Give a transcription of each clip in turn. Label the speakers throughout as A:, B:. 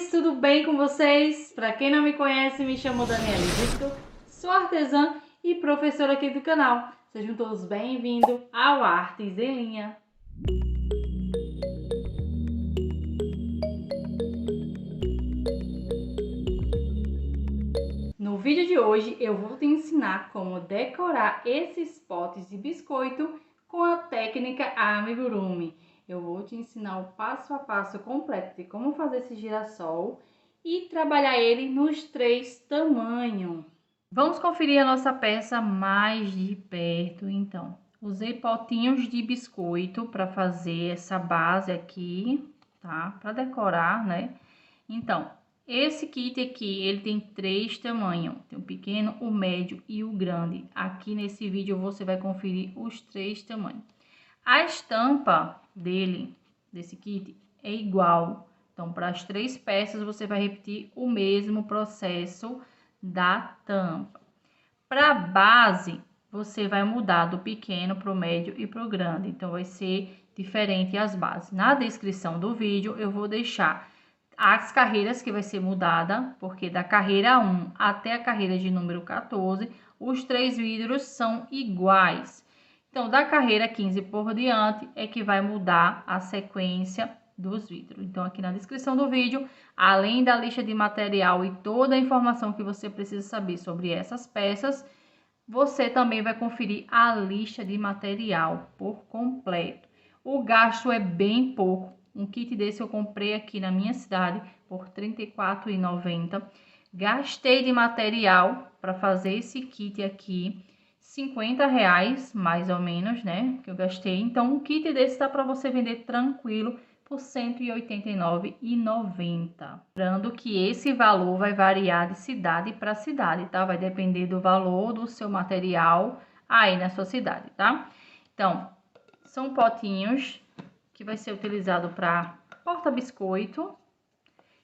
A: amores, tudo bem com vocês? Para quem não me conhece, me chamo Daniela Brito, sou artesã e professora aqui do canal. Sejam todos bem-vindos ao Artes em Linha. No vídeo de hoje eu vou te ensinar como decorar esses potes de biscoito com a técnica amigurumi. Eu vou te ensinar o passo a passo completo de como fazer esse girassol e trabalhar ele nos 3 tamanhos. Vamos conferir a nossa peça mais de perto, então. Usei potinhos de biscoito para fazer essa base aqui, tá? Para decorar, né? Então, esse kit aqui, ele tem 3 tamanhos. Tem o pequeno, o médio e o grande. Aqui nesse vídeo você vai conferir os 3 tamanhos. A estampa desse kit, é igual. Então, para as 3 peças, você vai repetir o mesmo processo da tampa. Para a base, você vai mudar do pequeno para o médio e para o grande. Então, vai ser diferente as bases. Na descrição do vídeo, eu vou deixar as carreiras que vai ser mudada, porque da carreira 1 até a carreira de número 14, os 3 vidros são iguais. Então, da carreira 15 por diante, é que vai mudar a sequência dos vidros. Então, aqui na descrição do vídeo, além da lista de material e toda a informação que você precisa saber sobre essas peças, você também vai conferir a lista de material por completo. O gasto é bem pouco. Um kit desse eu comprei aqui na minha cidade por R$ 34,90. Gastei de material para fazer esse kit aqui R$50 mais ou menos, né? Que eu gastei. Então, um kit desse dá para você vender tranquilo por R$ 189,90. Lembrando que esse valor vai variar de cidade para cidade, tá? Vai depender do valor do seu material aí na sua cidade, tá? Então, são potinhos que vai ser utilizado para porta-biscoito.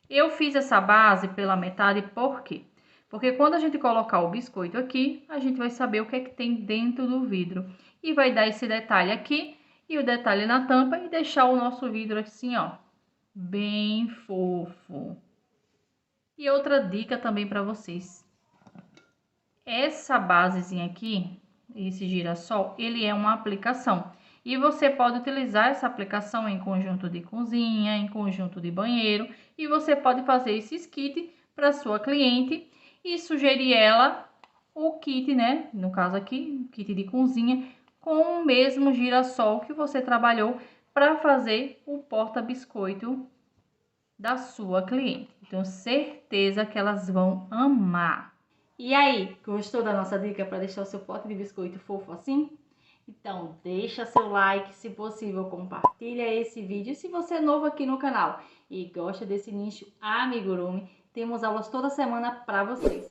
A: Eu fiz essa base pela metade, por quê? Porque quando a gente colocar o biscoito aqui, a gente vai saber o que é que tem dentro do vidro. E vai dar esse detalhe aqui e o detalhe na tampa e deixar o nosso vidro assim, ó, bem fofo. E outra dica também para vocês. Essa basezinha aqui, esse girassol, ele é uma aplicação. E você pode utilizar essa aplicação em conjunto de cozinha, em conjunto de banheiro. E você pode fazer esses kits para sua cliente e sugerir ela o kit, né? No caso aqui, kit de cozinha, com o mesmo girassol que você trabalhou para fazer o porta-biscoito da sua cliente. Tenho certeza que elas vão amar. E aí, gostou da nossa dica para deixar o seu pote de biscoito fofo assim? Então, deixa seu like, se possível, compartilha esse vídeo. E se você é novo aqui no canal e gosta desse nicho amigurumi, temos aulas toda semana para vocês.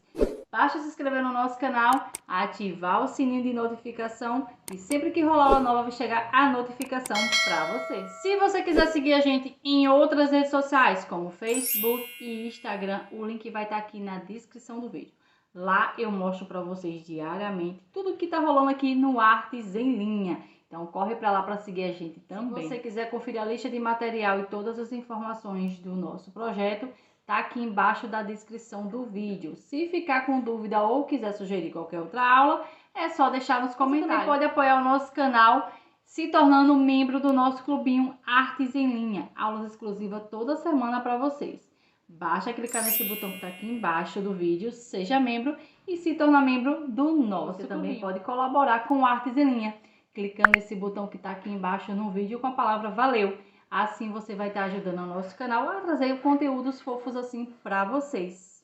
A: Basta se inscrever no nosso canal, ativar o sininho de notificação e sempre que rolar aula nova vai chegar a notificação para você. Se você quiser seguir a gente em outras redes sociais, como Facebook e Instagram, o link vai estar aqui na descrição do vídeo. Lá eu mostro para vocês diariamente tudo que tá rolando aqui no Artes em Linha. Então corre para lá para seguir a gente também. Se você quiser conferir a lista de material e todas as informações do nosso projeto, tá aqui embaixo da descrição do vídeo. Se ficar com dúvida ou quiser sugerir qualquer outra aula, é só deixar nos comentários. Você também pode apoiar o nosso canal se tornando membro do nosso clubinho Artes em Linha. Aulas exclusivas toda semana para vocês. Basta clicar nesse botão que está aqui embaixo do vídeo, seja membro e se tornar membro do nosso clubinho. Você também pode colaborar com Artes em Linha, clicando nesse botão que está aqui embaixo no vídeo com a palavra valeu. Assim você vai estar ajudando o nosso canal a trazer conteúdos fofos assim para vocês.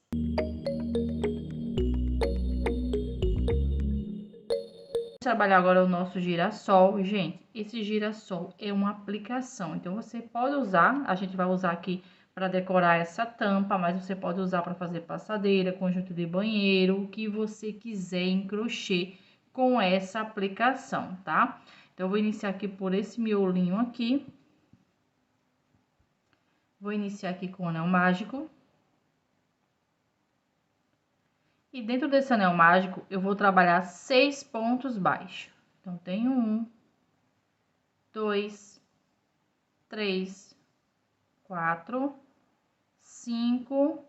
A: Vamos trabalhar agora o nosso girassol. Gente, esse girassol é uma aplicação, então você pode usar, a gente vai usar aqui para decorar essa tampa, mas você pode usar para fazer passadeira, conjunto de banheiro, o que você quiser em crochê com essa aplicação, tá? Então, eu vou iniciar aqui por esse miolinho aqui. Vou iniciar aqui com o anel mágico. E dentro desse anel mágico, eu vou trabalhar 6 pontos baixos. Então, tenho 1, 2, 3, 4, 5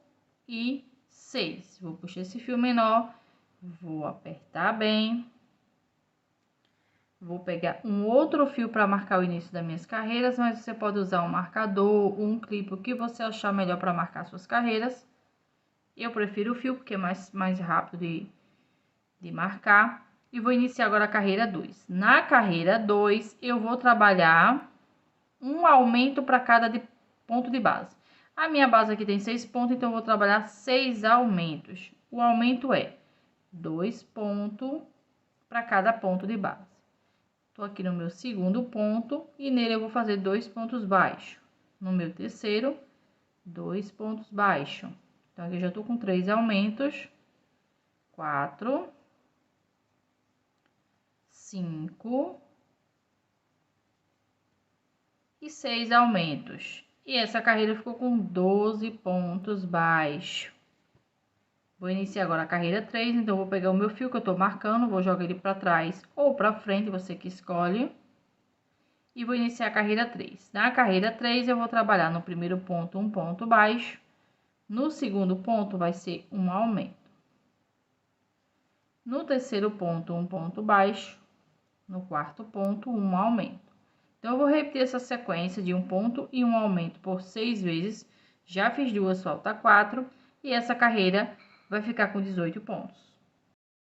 A: e 6. Vou puxar esse fio menor, vou apertar bem. Vou pegar um outro fio para marcar o início das minhas carreiras, mas você pode usar um marcador, um clipe, o que você achar melhor para marcar suas carreiras. Eu prefiro o fio, porque é mais rápido de marcar. E vou iniciar agora a carreira 2. Na carreira 2, eu vou trabalhar um aumento para cada ponto de base. A minha base aqui tem 6 pontos, então eu vou trabalhar 6 aumentos. O aumento é 2 pontos para cada ponto de base. Tô aqui no meu segundo ponto e nele eu vou fazer 2 pontos baixos. No meu terceiro, 2 pontos baixos. Então, aqui eu já tô com 3 aumentos. 4, 5 e 6 aumentos. E essa carreira ficou com 12 pontos baixos. Vou iniciar agora a carreira 3, então vou pegar o meu fio que eu tô marcando, vou jogar ele para trás ou para frente, você que escolhe. E vou iniciar a carreira 3. Na carreira 3, eu vou trabalhar no primeiro ponto um ponto baixo, no segundo ponto vai ser um aumento. No terceiro ponto, um ponto baixo, no quarto ponto, um aumento. Então, eu vou repetir essa sequência de um ponto e um aumento por 6 vezes. Já fiz duas, falta 4, e essa carreira vai ficar com 18 pontos.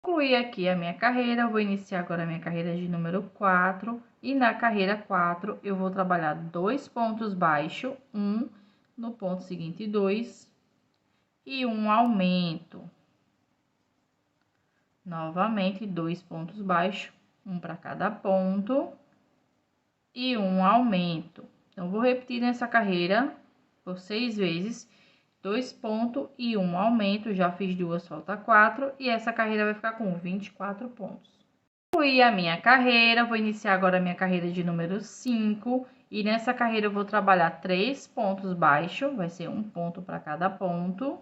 A: Concluí aqui a minha carreira, eu vou iniciar agora a minha carreira de número 4, e na carreira 4 eu vou trabalhar 2 pontos baixos, um no ponto seguinte 2, e um aumento. Novamente, 2 pontos baixos, um para cada ponto, e um aumento. Então, vou repetir nessa carreira por 6 vezes. 2 pontos e um aumento, já fiz duas, falta 4, e essa carreira vai ficar com 24 pontos. Concluí a minha carreira, vou iniciar agora a minha carreira de número 5, e nessa carreira eu vou trabalhar 3 pontos baixos, vai ser um ponto para cada ponto,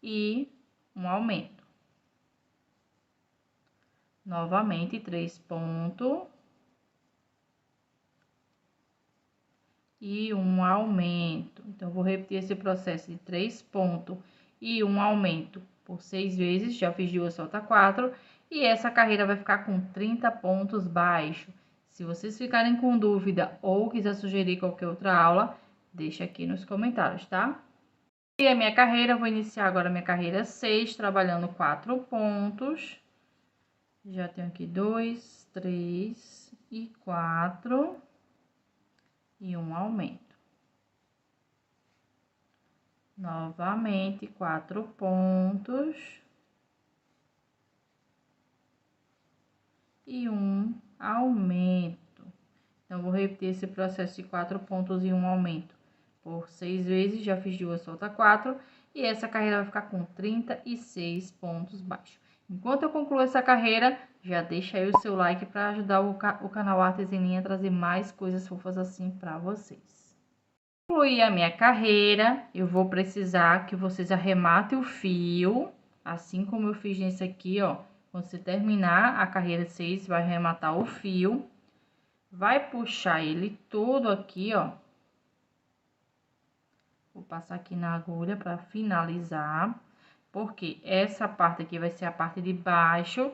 A: e um aumento. Novamente, 3 pontos. E um aumento. Então, vou repetir esse processo de 3 pontos e um aumento por 6 vezes. Já fiz duas, falta 4. E essa carreira vai ficar com 30 pontos baixos. Se vocês ficarem com dúvida ou quiser sugerir qualquer outra aula, deixa aqui nos comentários, tá? E a minha carreira, vou iniciar agora a minha carreira 6, trabalhando 4 pontos. Já tenho aqui 2, 3 e 4. E um aumento. Novamente, 4 pontos. E um aumento. Então, vou repetir esse processo de 4 pontos e um aumento por 6 vezes. Já fiz duas, falta 4. E essa carreira vai ficar com 36 pontos baixos. Enquanto eu concluo essa carreira, já deixa aí o seu like para ajudar o canal Artes em Linha a trazer mais coisas fofas assim para vocês. Concluir a minha carreira, eu vou precisar que vocês arrematem o fio, assim como eu fiz nesse aqui, ó. Quando você terminar a carreira 6, vai arrematar o fio, vai puxar ele todo aqui, ó. Vou passar aqui na agulha para finalizar, porque essa parte aqui vai ser a parte de baixo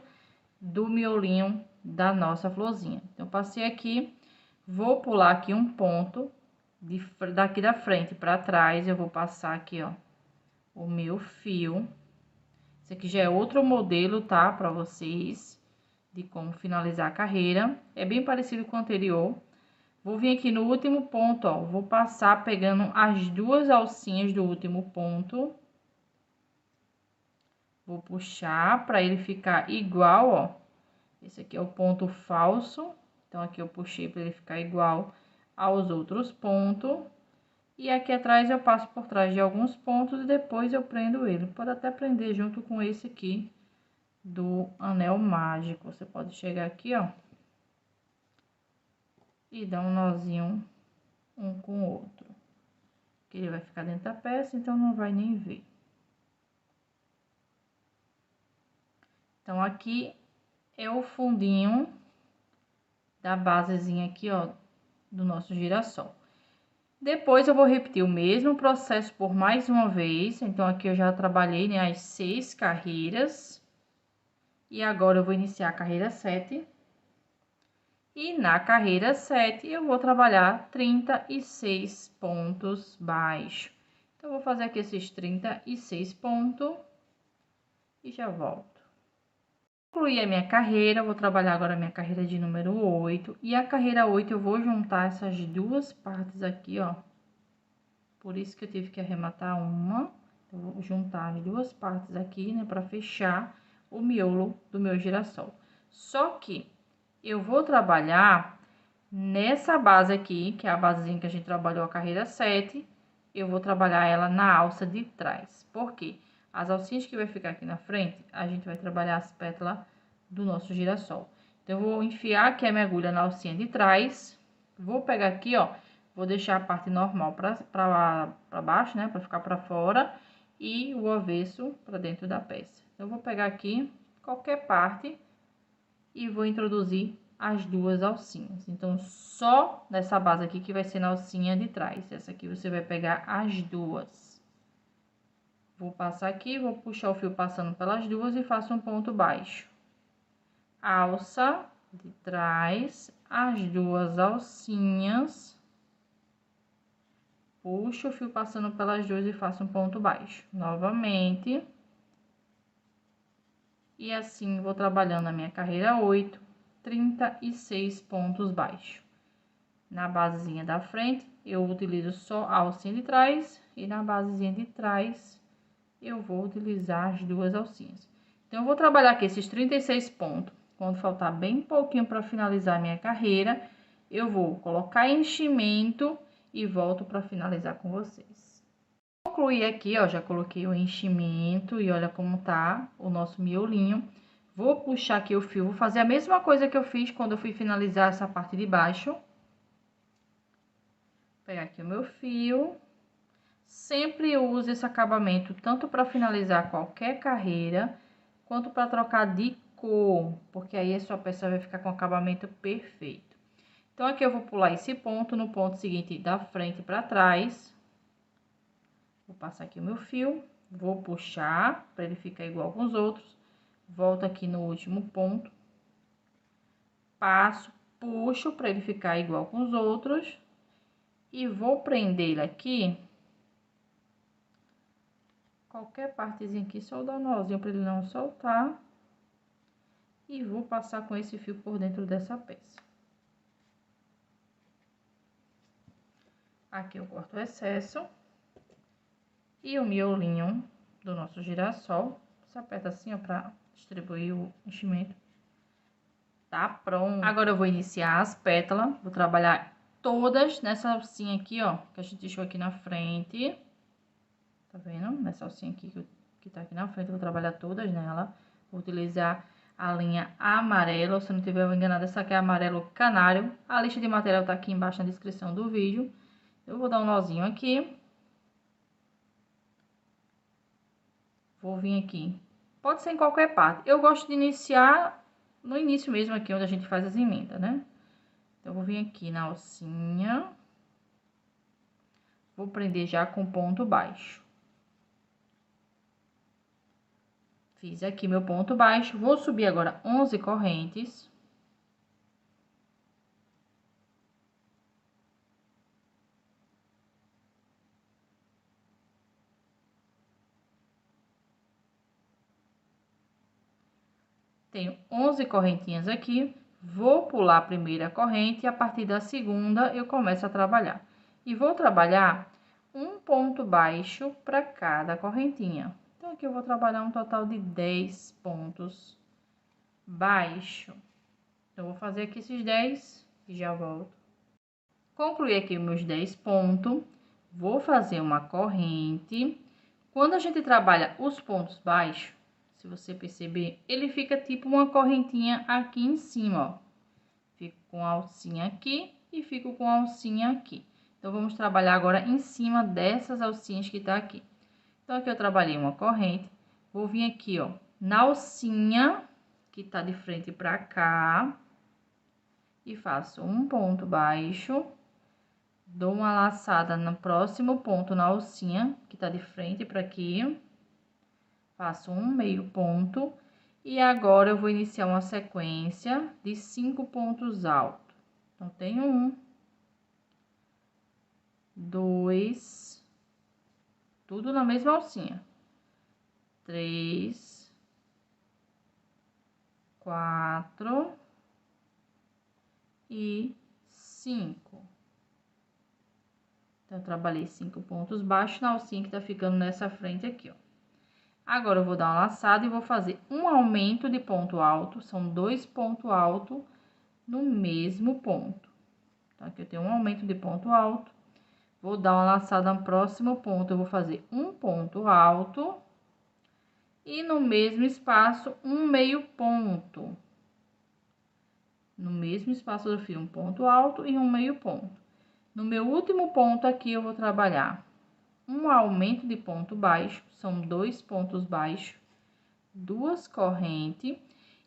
A: do miolinho da nossa florzinha. Então, passei aqui, vou pular aqui um ponto. Daqui da frente para trás, eu vou passar aqui, ó, o meu fio. Esse aqui já é outro modelo, tá? Para vocês, de como finalizar a carreira. É bem parecido com o anterior. Vou vir aqui no último ponto, ó. Vou passar pegando as duas alcinhas do último ponto. Vou puxar para ele ficar igual, ó. Esse aqui é o ponto falso. Então, aqui eu puxei para ele ficar igual aos outros pontos. E aqui atrás eu passo por trás de alguns pontos e depois eu prendo ele. Pode até prender junto com esse aqui do anel mágico. Você pode chegar aqui, ó, e dar um nozinho um com o outro. Que ele vai ficar dentro da peça, então não vai nem ver. Então, aqui é o fundinho da basezinha aqui, ó, do nosso girassol. Depois eu vou repetir o mesmo processo por mais uma vez. Então, aqui eu já trabalhei, né, as 6 carreiras. E agora eu vou iniciar a carreira 7. E na carreira 7 eu vou trabalhar 36 pontos baixos. Então, eu vou fazer aqui esses 36 pontos e já volto. Concluí a minha carreira, vou trabalhar agora a minha carreira de número 8. E a carreira 8 eu vou juntar essas duas partes aqui, ó. Por isso que eu tive que arrematar uma. Eu vou juntar as duas partes aqui, né, para fechar o miolo do meu girassol. Só que eu vou trabalhar nessa base aqui, que é a basezinha que a gente trabalhou a carreira 7, eu vou trabalhar ela na alça de trás. Por quê? As alcinhas que vai ficar aqui na frente, a gente vai trabalhar as pétalas do nosso girassol. Então, eu vou enfiar aqui a minha agulha na alcinha de trás, vou pegar aqui, ó, vou deixar a parte normal para baixo, né, para ficar para fora, e o avesso para dentro da peça. Então, eu vou pegar aqui qualquer parte e vou introduzir as duas alcinhas. Então, só nessa base aqui que vai ser na alcinha de trás. Essa aqui você vai pegar as duas. Vou passar aqui, vou puxar o fio passando pelas duas e faço um ponto baixo. Alça de trás, as duas alcinhas. Puxo o fio passando pelas duas e faço um ponto baixo. Novamente. E assim vou trabalhando a minha carreira 8, 36 pontos baixos. Na basezinha da frente, eu utilizo só a alcinha de trás, e na basezinha de trás, eu vou utilizar as duas alcinhas. Então, eu vou trabalhar aqui esses 36 pontos. Quando faltar bem pouquinho para finalizar a minha carreira, eu vou colocar enchimento e volto para finalizar com vocês. Concluí aqui, ó, já coloquei o enchimento e olha como tá o nosso miolinho. Vou puxar aqui o fio, vou fazer a mesma coisa que eu fiz quando eu fui finalizar essa parte de baixo. Pegar aqui o meu fio. Sempre uso esse acabamento tanto para finalizar qualquer carreira, quanto para trocar de cor, porque aí a sua peça vai ficar com acabamento perfeito. Então, aqui eu vou pular esse ponto, no ponto seguinte da frente para trás. Vou passar aqui o meu fio, vou puxar para ele ficar igual com os outros. Volto aqui no último ponto. Passo, puxo para ele ficar igual com os outros. E vou prender ele aqui, qualquer partezinha aqui, só dar um nozinho para ele não soltar. E vou passar com esse fio por dentro dessa peça. Aqui eu corto o excesso. E o miolinho do nosso girassol, você aperta assim, ó, para distribuir o enchimento. Tá pronto. Agora eu vou iniciar as pétalas, vou trabalhar todas nessa alcinha aqui, ó, que a gente deixou aqui na frente. Tá vendo? Nessa alcinha aqui que tá aqui na frente, eu vou trabalhar todas nela. Vou utilizar a linha amarela, se não tiver enganado, essa aqui é amarelo canário. A lista de material tá aqui embaixo na descrição do vídeo. Eu vou dar um nozinho aqui. Vou vir aqui. Pode ser em qualquer parte. Eu gosto de iniciar no início mesmo aqui, onde a gente faz as emendas, né? Então, eu vou vir aqui na alcinha. Vou prender já com ponto baixo. Fiz aqui meu ponto baixo. Vou subir agora 11 correntes. Tenho 11 correntinhas aqui. Vou pular a primeira corrente e a partir da segunda eu começo a trabalhar. E vou trabalhar um ponto baixo para cada correntinha. Então, aqui eu vou trabalhar um total de 10 pontos baixo. Então, eu vou fazer aqui esses 10 e já volto. Concluí aqui os meus 10 pontos. Vou fazer uma corrente. Quando a gente trabalha os pontos baixos, se você perceber, ele fica tipo uma correntinha aqui em cima, ó. Fico com a alcinha aqui e fico com a alcinha aqui. Então, vamos trabalhar agora em cima dessas alcinhas que tá aqui. Então, aqui eu trabalhei uma corrente. Vou vir aqui, ó, na alcinha que tá de frente pra cá. E faço um ponto baixo. Dou uma laçada no próximo ponto na alcinha, que tá de frente para aqui. Faço um meio ponto. E agora, eu vou iniciar uma sequência de 5 pontos altos. Então, tenho 1, 2, tudo na mesma alcinha. 3, 4 e 5. Então, eu trabalhei 5 pontos baixos na alcinha que tá ficando nessa frente aqui, ó. Agora, eu vou dar uma laçada e vou fazer um aumento de ponto alto, são 2 pontos altos no mesmo ponto. Então, aqui eu tenho um aumento de ponto alto, vou dar uma laçada no próximo ponto, eu vou fazer um ponto alto e no mesmo espaço, um meio ponto. No mesmo espaço do fio, um ponto alto e um meio ponto. No meu último ponto aqui, eu vou trabalhar um aumento de ponto baixo, são 2 pontos baixos, 2 correntes.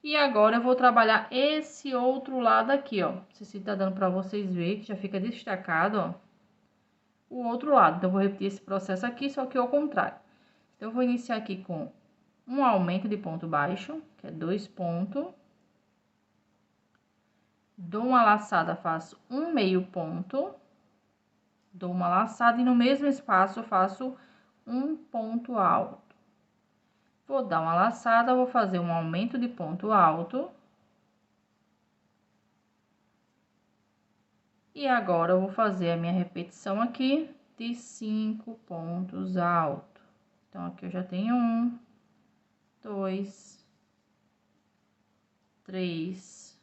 A: E agora, eu vou trabalhar esse outro lado aqui, ó. Não sei se tá dando pra vocês verem, que já fica destacado, ó. O outro lado. Então, eu vou repetir esse processo aqui, só que ao contrário. Então, eu vou iniciar aqui com um aumento de ponto baixo, que é 2 pontos. Dou uma laçada, faço um meio ponto. Dou uma laçada e no mesmo espaço eu faço um ponto alto. Vou dar uma laçada, vou fazer um aumento de ponto alto. E agora, eu vou fazer a minha repetição aqui de 5 pontos altos. Então, aqui eu já tenho 1, 2, 3,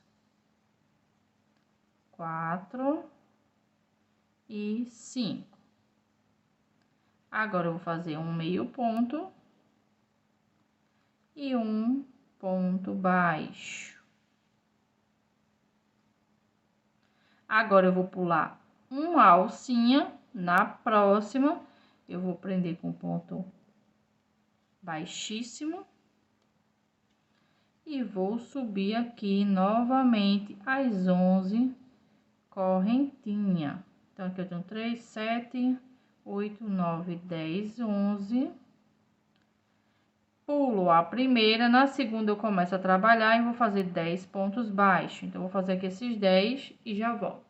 A: 4 e 5. Agora, eu vou fazer um meio ponto e um ponto baixo. Agora, eu vou pular uma alcinha, na próxima, eu vou prender com ponto baixíssimo. E vou subir aqui novamente as 11 correntinhas. Então, aqui eu tenho 3, 7, 8, 9, 10, 11. Pulo a primeira, na segunda eu começo a trabalhar e vou fazer 10 pontos baixos. Então, vou fazer aqui esses 10 e já volto.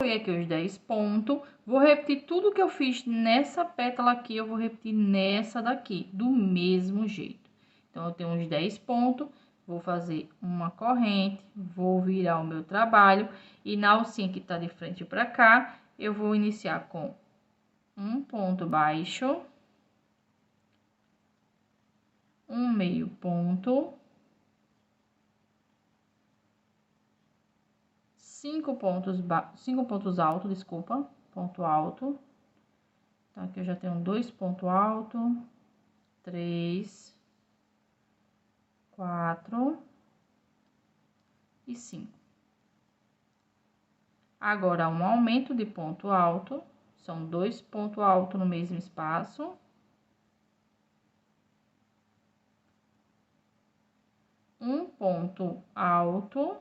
A: Vou aqui os 10 pontos, vou repetir tudo que eu fiz nessa pétala aqui, eu vou repetir nessa daqui, do mesmo jeito. Então, eu tenho uns 10 pontos, vou fazer uma corrente, vou virar o meu trabalho e na alcinha que tá de frente pra cá, eu vou iniciar com um ponto baixo, um meio ponto, 5 pontos altos, desculpa, ponto alto. Então, aqui eu já tenho 2 pontos altos, 3, 4 e 5. Agora, um aumento de ponto alto, são 2 pontos altos no mesmo espaço. Um ponto alto.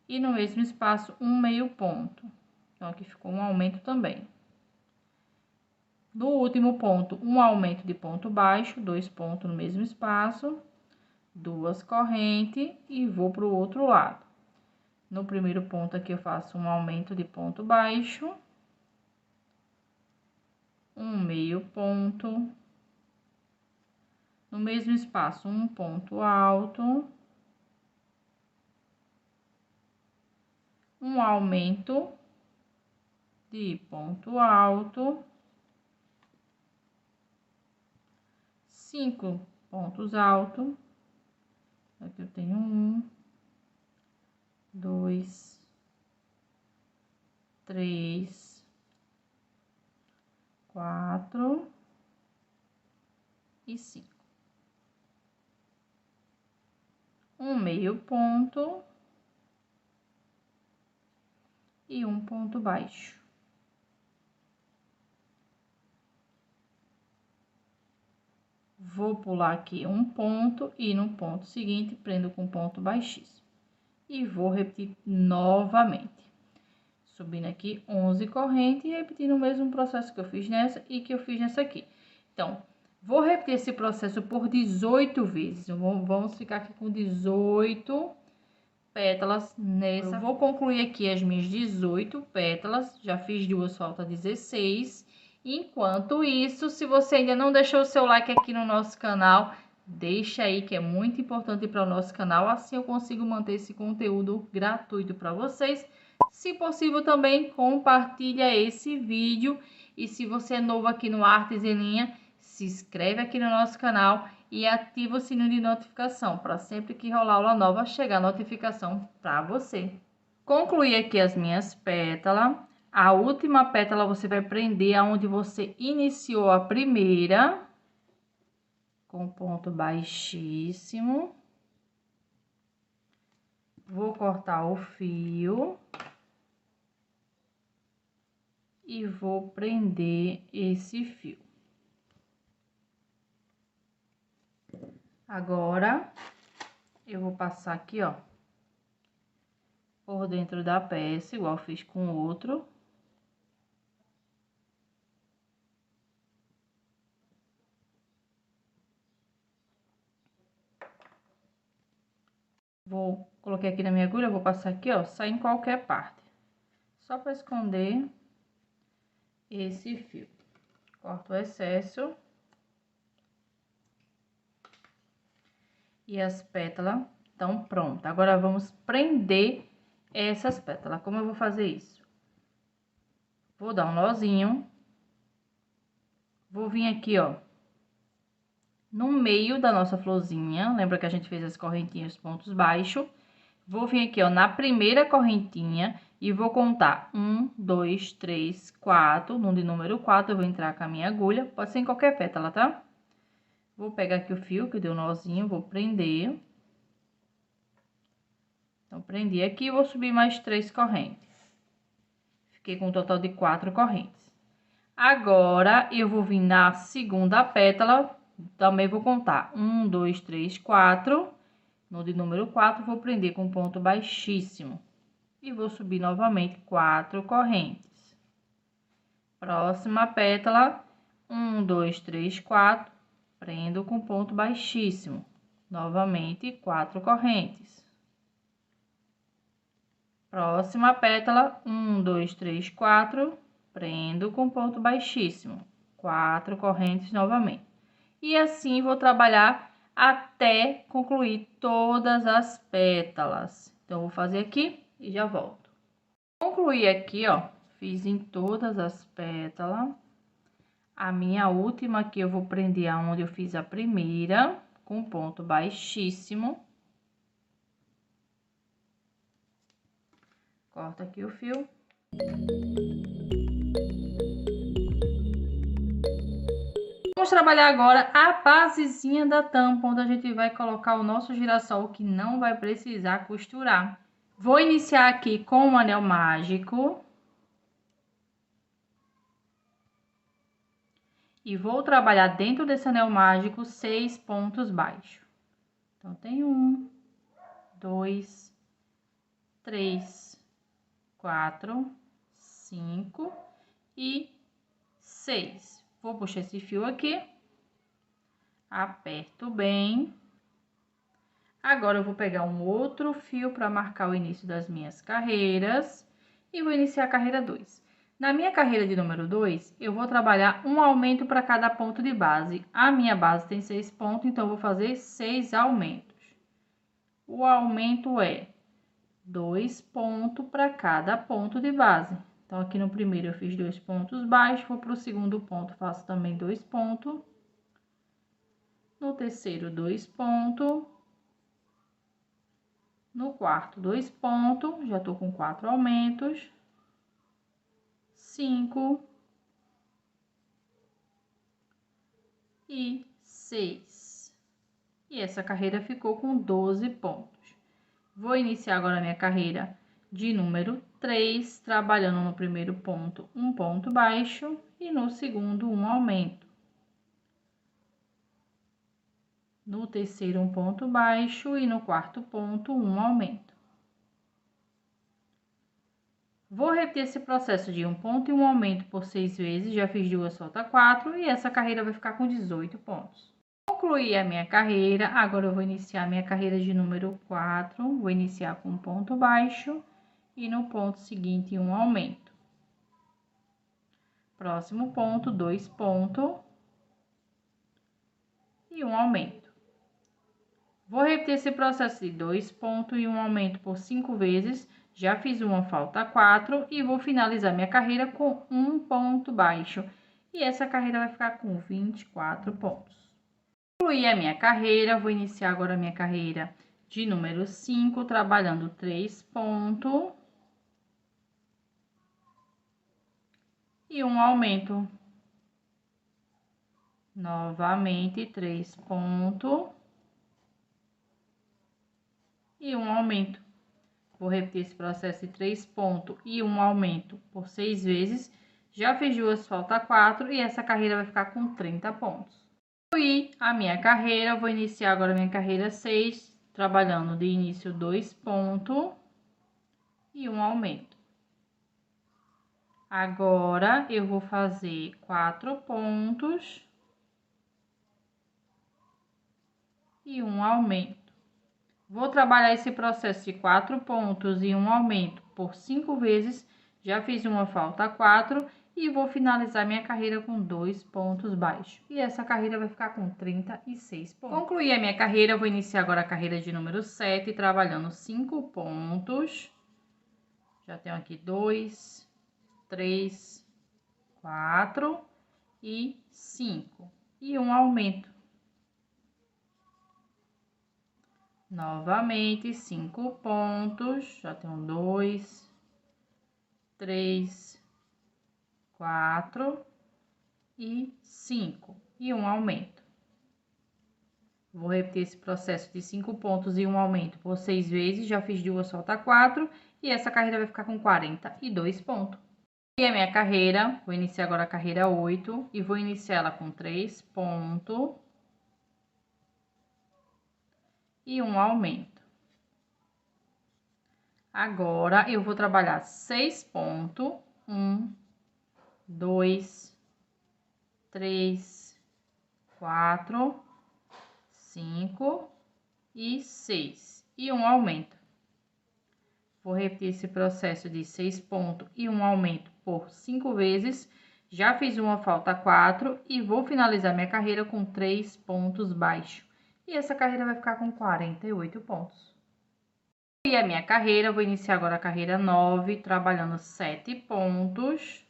A: E no mesmo espaço, um meio ponto. Então, aqui ficou um aumento também. No último ponto, um aumento de ponto baixo, 2 pontos no mesmo espaço, 2 correntes e vou para o outro lado. No primeiro ponto aqui, eu faço um aumento de ponto baixo, um meio ponto, no mesmo espaço, um ponto alto, um aumento de ponto alto, 5 pontos altos. Aqui eu tenho 1, 2, 3, 4 e 5. Um meio ponto e um ponto baixo. Vou pular aqui um ponto e no ponto seguinte prendo com ponto baixíssimo. e vou repetir novamente. Subindo aqui 11 correntes e repetindo o mesmo processo que eu fiz nessa e que eu fiz nessa aqui. Então, vou repetir esse processo por 18 vezes. Vamos ficar aqui com 18 pétalas nessa. Eu vou concluir aqui as minhas 18 pétalas. Já fiz duas, falta 16. Enquanto isso, se você ainda não deixou o seu like aqui no nosso canal, deixa aí, que é muito importante para o nosso canal. Assim eu consigo manter esse conteúdo gratuito para vocês. Se possível, também compartilha esse vídeo. E se você é novo aqui no Artes em Linha, se inscreve aqui no nosso canal e ativa o sininho de notificação para sempre que rolar aula nova chegar a notificação para você. Concluí aqui as minhas pétalas. A última pétala você vai prender aonde você iniciou a primeira, com ponto baixíssimo. Vou cortar o fio e vou prender esse fio. Agora, eu vou passar aqui, ó, por dentro da peça, igual fiz com o outro. Coloquei aqui na minha agulha, vou passar aqui, ó, sai em qualquer parte. Só para esconder esse fio. Corto o excesso. E as pétalas estão prontas. Agora, vamos prender essas pétalas. Como eu vou fazer isso? Vou dar um nozinho. Vou vir aqui, ó, no meio da nossa florzinha. Lembra que a gente fez as correntinhas, pontos baixos? Vou vir aqui, ó, na primeira correntinha e vou contar 1, 2, 3, 4. No de número 4, eu vou entrar com a minha agulha. Pode ser em qualquer pétala, tá? Vou pegar aqui o fio que deu nozinho, vou prender. Então, prendi aqui e vou subir mais 3 correntes. Fiquei com um total de 4 correntes. Agora, eu vou vir na segunda pétala, também vou contar 1, 2, 3, 4. No de número 4, vou prender com ponto baixíssimo. E vou subir novamente 4 correntes. Próxima pétala, 1, 2, 3, 4. Prendo com ponto baixíssimo. Novamente, 4 correntes. Próxima pétala, 1, 2, 3, 4, prendo com ponto baixíssimo, 4 correntes novamente. E assim vou trabalhar até concluir todas as pétalas. Então, vou fazer aqui e já volto. Concluí aqui, ó, fiz em todas as pétalas. A minha última aqui eu vou prender aonde eu fiz a primeira, com ponto baixíssimo. Corta aqui o fio. Vamos trabalhar agora a basezinha da tampa, onde a gente vai colocar o nosso girassol, que não vai precisar costurar. Vou iniciar aqui com um anel mágico. E vou trabalhar dentro desse anel mágico 6 pontos baixos. Então, tem 1, 2, 3, 4, 5 e 6. Vou puxar esse fio aqui, aperto bem. Agora, eu vou pegar um outro fio para marcar o início das minhas carreiras e vou iniciar a carreira 2. Na minha carreira de número 2, eu vou trabalhar um aumento para cada ponto de base. A minha base tem 6 pontos, então, eu vou fazer 6 aumentos. O aumento é 2 pontos para cada ponto de base. Então, aqui no primeiro eu fiz 2 pontos baixos, vou para o segundo ponto, faço também 2 pontos. No terceiro, 2 pontos. No quarto, 2 pontos, já tô com 4 aumentos. 5 e 6. E essa carreira ficou com 12 pontos. Vou iniciar agora a minha carreira de número 3, trabalhando no primeiro ponto um ponto baixo e no segundo um aumento. No terceiro um ponto baixo e no quarto ponto um aumento. Vou repetir esse processo de 1 ponto e um aumento por 6 vezes, já fiz 2, falta 4, e essa carreira vai ficar com 18 pontos. Concluí a minha carreira, agora eu vou iniciar a minha carreira de número 4, vou iniciar com um ponto baixo, e no ponto seguinte um aumento. Próximo ponto, 2 pontos, e um aumento. Vou repetir esse processo de 2 pontos e um aumento por 5 vezes, já fiz uma, falta 4, e vou finalizar minha carreira com um ponto baixo. E essa carreira vai ficar com 24 pontos. Concluí a minha carreira, vou iniciar agora a minha carreira de número 5, trabalhando 3 pontos. E um aumento. Novamente, 3 pontos. E um aumento. Vou repetir esse processo de 3 pontos e um aumento por 6 vezes. Já fiz 2, falta 4, e essa carreira vai ficar com 30 pontos. Concluí a minha carreira, vou iniciar agora a minha carreira 6, trabalhando de início 2 pontos e um aumento. Agora, eu vou fazer 4 pontos e um aumento. Vou trabalhar esse processo de 4 pontos e um aumento por 5 vezes, já fiz uma, falta 4, e vou finalizar minha carreira com 2 pontos baixos. E essa carreira vai ficar com 36 pontos. Concluí a minha carreira, vou iniciar agora a carreira de número 7, trabalhando 5 pontos. Já tenho aqui 2, 3, 4 e 5. E um aumento. Novamente, 5 pontos, já tenho 2, 3, 4 e 5, e um aumento. Vou repetir esse processo de 5 pontos e um aumento por 6 vezes, já fiz 2, falta 4, e essa carreira vai ficar com 42 pontos. E a minha carreira, vou iniciar agora a carreira 8, e vou iniciar ela com 3 pontos e um aumento. Agora, eu vou trabalhar 6 pontos, 1, 2, 3, 4, 5 e 6, e um aumento. Vou repetir esse processo de 6 pontos e um aumento por 5 vezes, já fiz uma, falta 4, e vou finalizar minha carreira com 3 pontos baixos. E essa carreira vai ficar com 48 pontos. E a minha carreira, vou iniciar agora a carreira 9, trabalhando 7 pontos.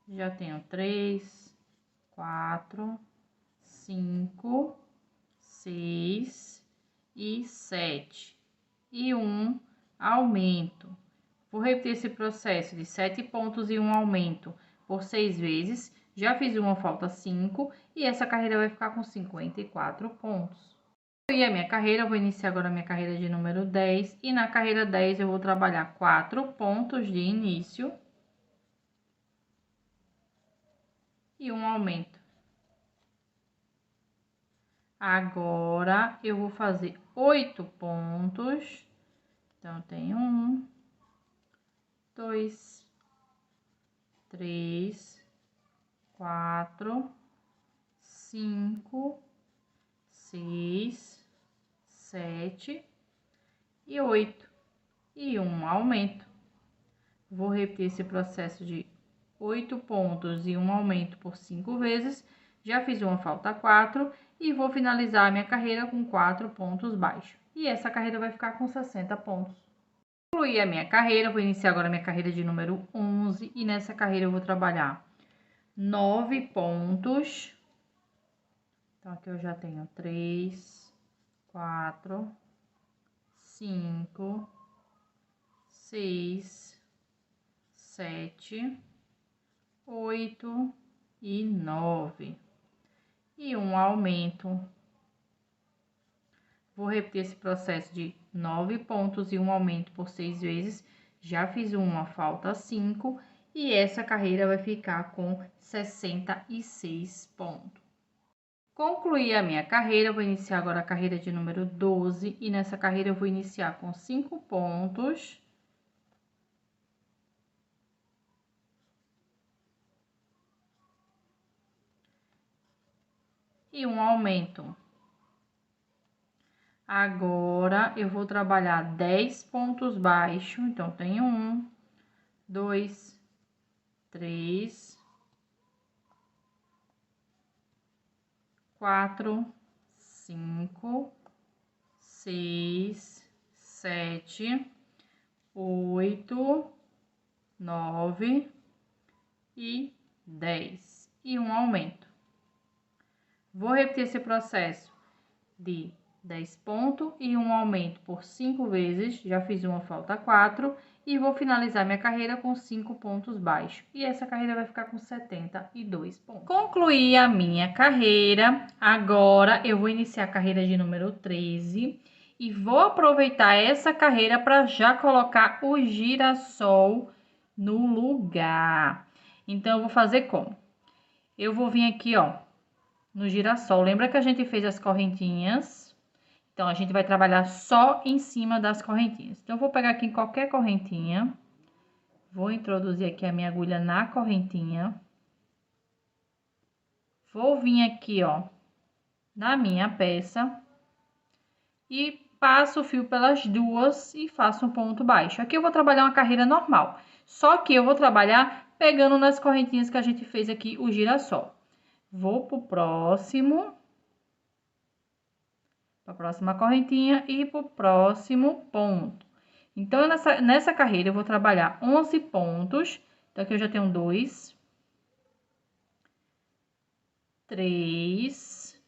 A: Já tenho 3, 4, 5, 6 e 7. E um aumento. Vou repetir esse processo de 7 pontos e um aumento por 6 vezes. Já fiz uma, falta 5, e essa carreira vai ficar com 54 pontos. E a minha carreira, eu vou iniciar agora a minha carreira de número 10, e na carreira 10 eu vou trabalhar 4 pontos de início e um aumento. Agora, eu vou fazer 8 pontos, então, tem 1, 2, 3, 4, 5, 6, 7 e 8, e um aumento. Vou repetir esse processo de 8 pontos e um aumento por 5 vezes, já fiz uma, falta 4, e vou finalizar a minha carreira com 4 pontos baixos. E essa carreira vai ficar com 60 pontos. Concluí a minha carreira, vou iniciar agora a minha carreira de número 11, e nessa carreira eu vou trabalhar 9 pontos. Então, aqui eu já tenho 3, 4, 5, 6, 7, 8 e 9. E um aumento. Vou repetir esse processo de 9 pontos e um aumento por 6 vezes. Já fiz uma, falta 5. E essa carreira vai ficar com 66 pontos. Concluí a minha carreira, vou iniciar agora a carreira de número 12. E nessa carreira eu vou iniciar com 5 pontos e um aumento. Agora, eu vou trabalhar 10 pontos baixos. Então, tenho 1, 2, 3, 4, 5, 6, 7, 8, 9 e 10. E um aumento. Vou repetir esse processo de 10 pontos e um aumento por 5 vezes. Já fiz uma, falta 4. E vou finalizar minha carreira com 5 pontos baixos. E essa carreira vai ficar com 72 pontos. Concluí a minha carreira. Agora, eu vou iniciar a carreira de número 13. E vou aproveitar essa carreira para já colocar o girassol no lugar. Então, eu vou fazer como? Eu vou vir aqui, ó, no girassol. Lembra que a gente fez as correntinhas? Então, a gente vai trabalhar só em cima das correntinhas. Então, eu vou pegar aqui em qualquer correntinha. Vou introduzir aqui a minha agulha na correntinha. Vou vir aqui, ó, na minha peça. E passo o fio pelas duas e faço um ponto baixo. Aqui eu vou trabalhar uma carreira normal. Só que eu vou trabalhar pegando nas correntinhas que a gente fez aqui o girassol. Vou pro próximo. Para a próxima correntinha e para o próximo ponto. Então, nessa carreira, eu vou trabalhar 11 pontos. Então, aqui eu já tenho 2, 3,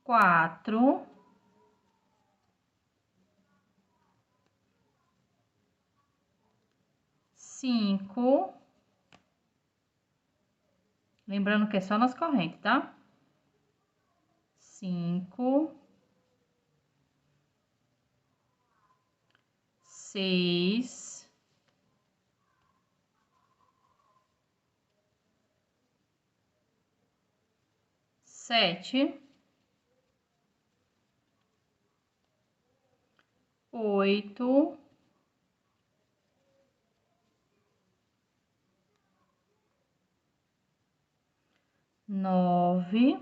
A: 4, 5. Lembrando que é só nas correntes, tá? 5, 6, 7, 8, 9,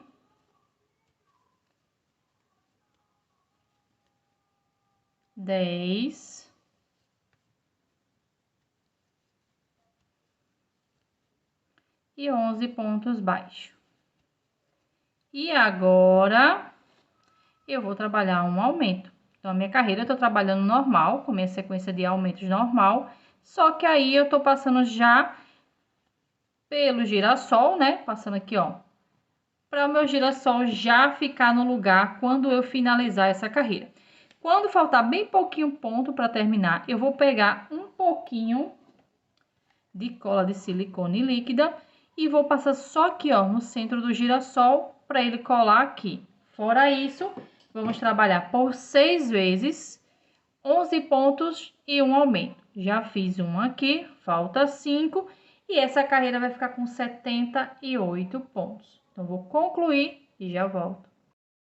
A: 10, 11 pontos baixos. E agora, eu vou trabalhar um aumento. Então, a minha carreira eu tô trabalhando normal, com minha sequência de aumentos normal. Só que aí, eu tô passando já pelo girassol, né? Passando aqui, ó. Para o meu girassol já ficar no lugar quando eu finalizar essa carreira. Quando faltar bem pouquinho ponto para terminar, eu vou pegar um pouquinho de cola de silicone líquida e vou passar só aqui, ó, no centro do girassol para ele colar aqui. Fora isso, vamos trabalhar por 6 vezes, 11 pontos e um aumento. Já fiz um aqui, falta 5 e essa carreira vai ficar com 78 pontos. Então, vou concluir e já volto.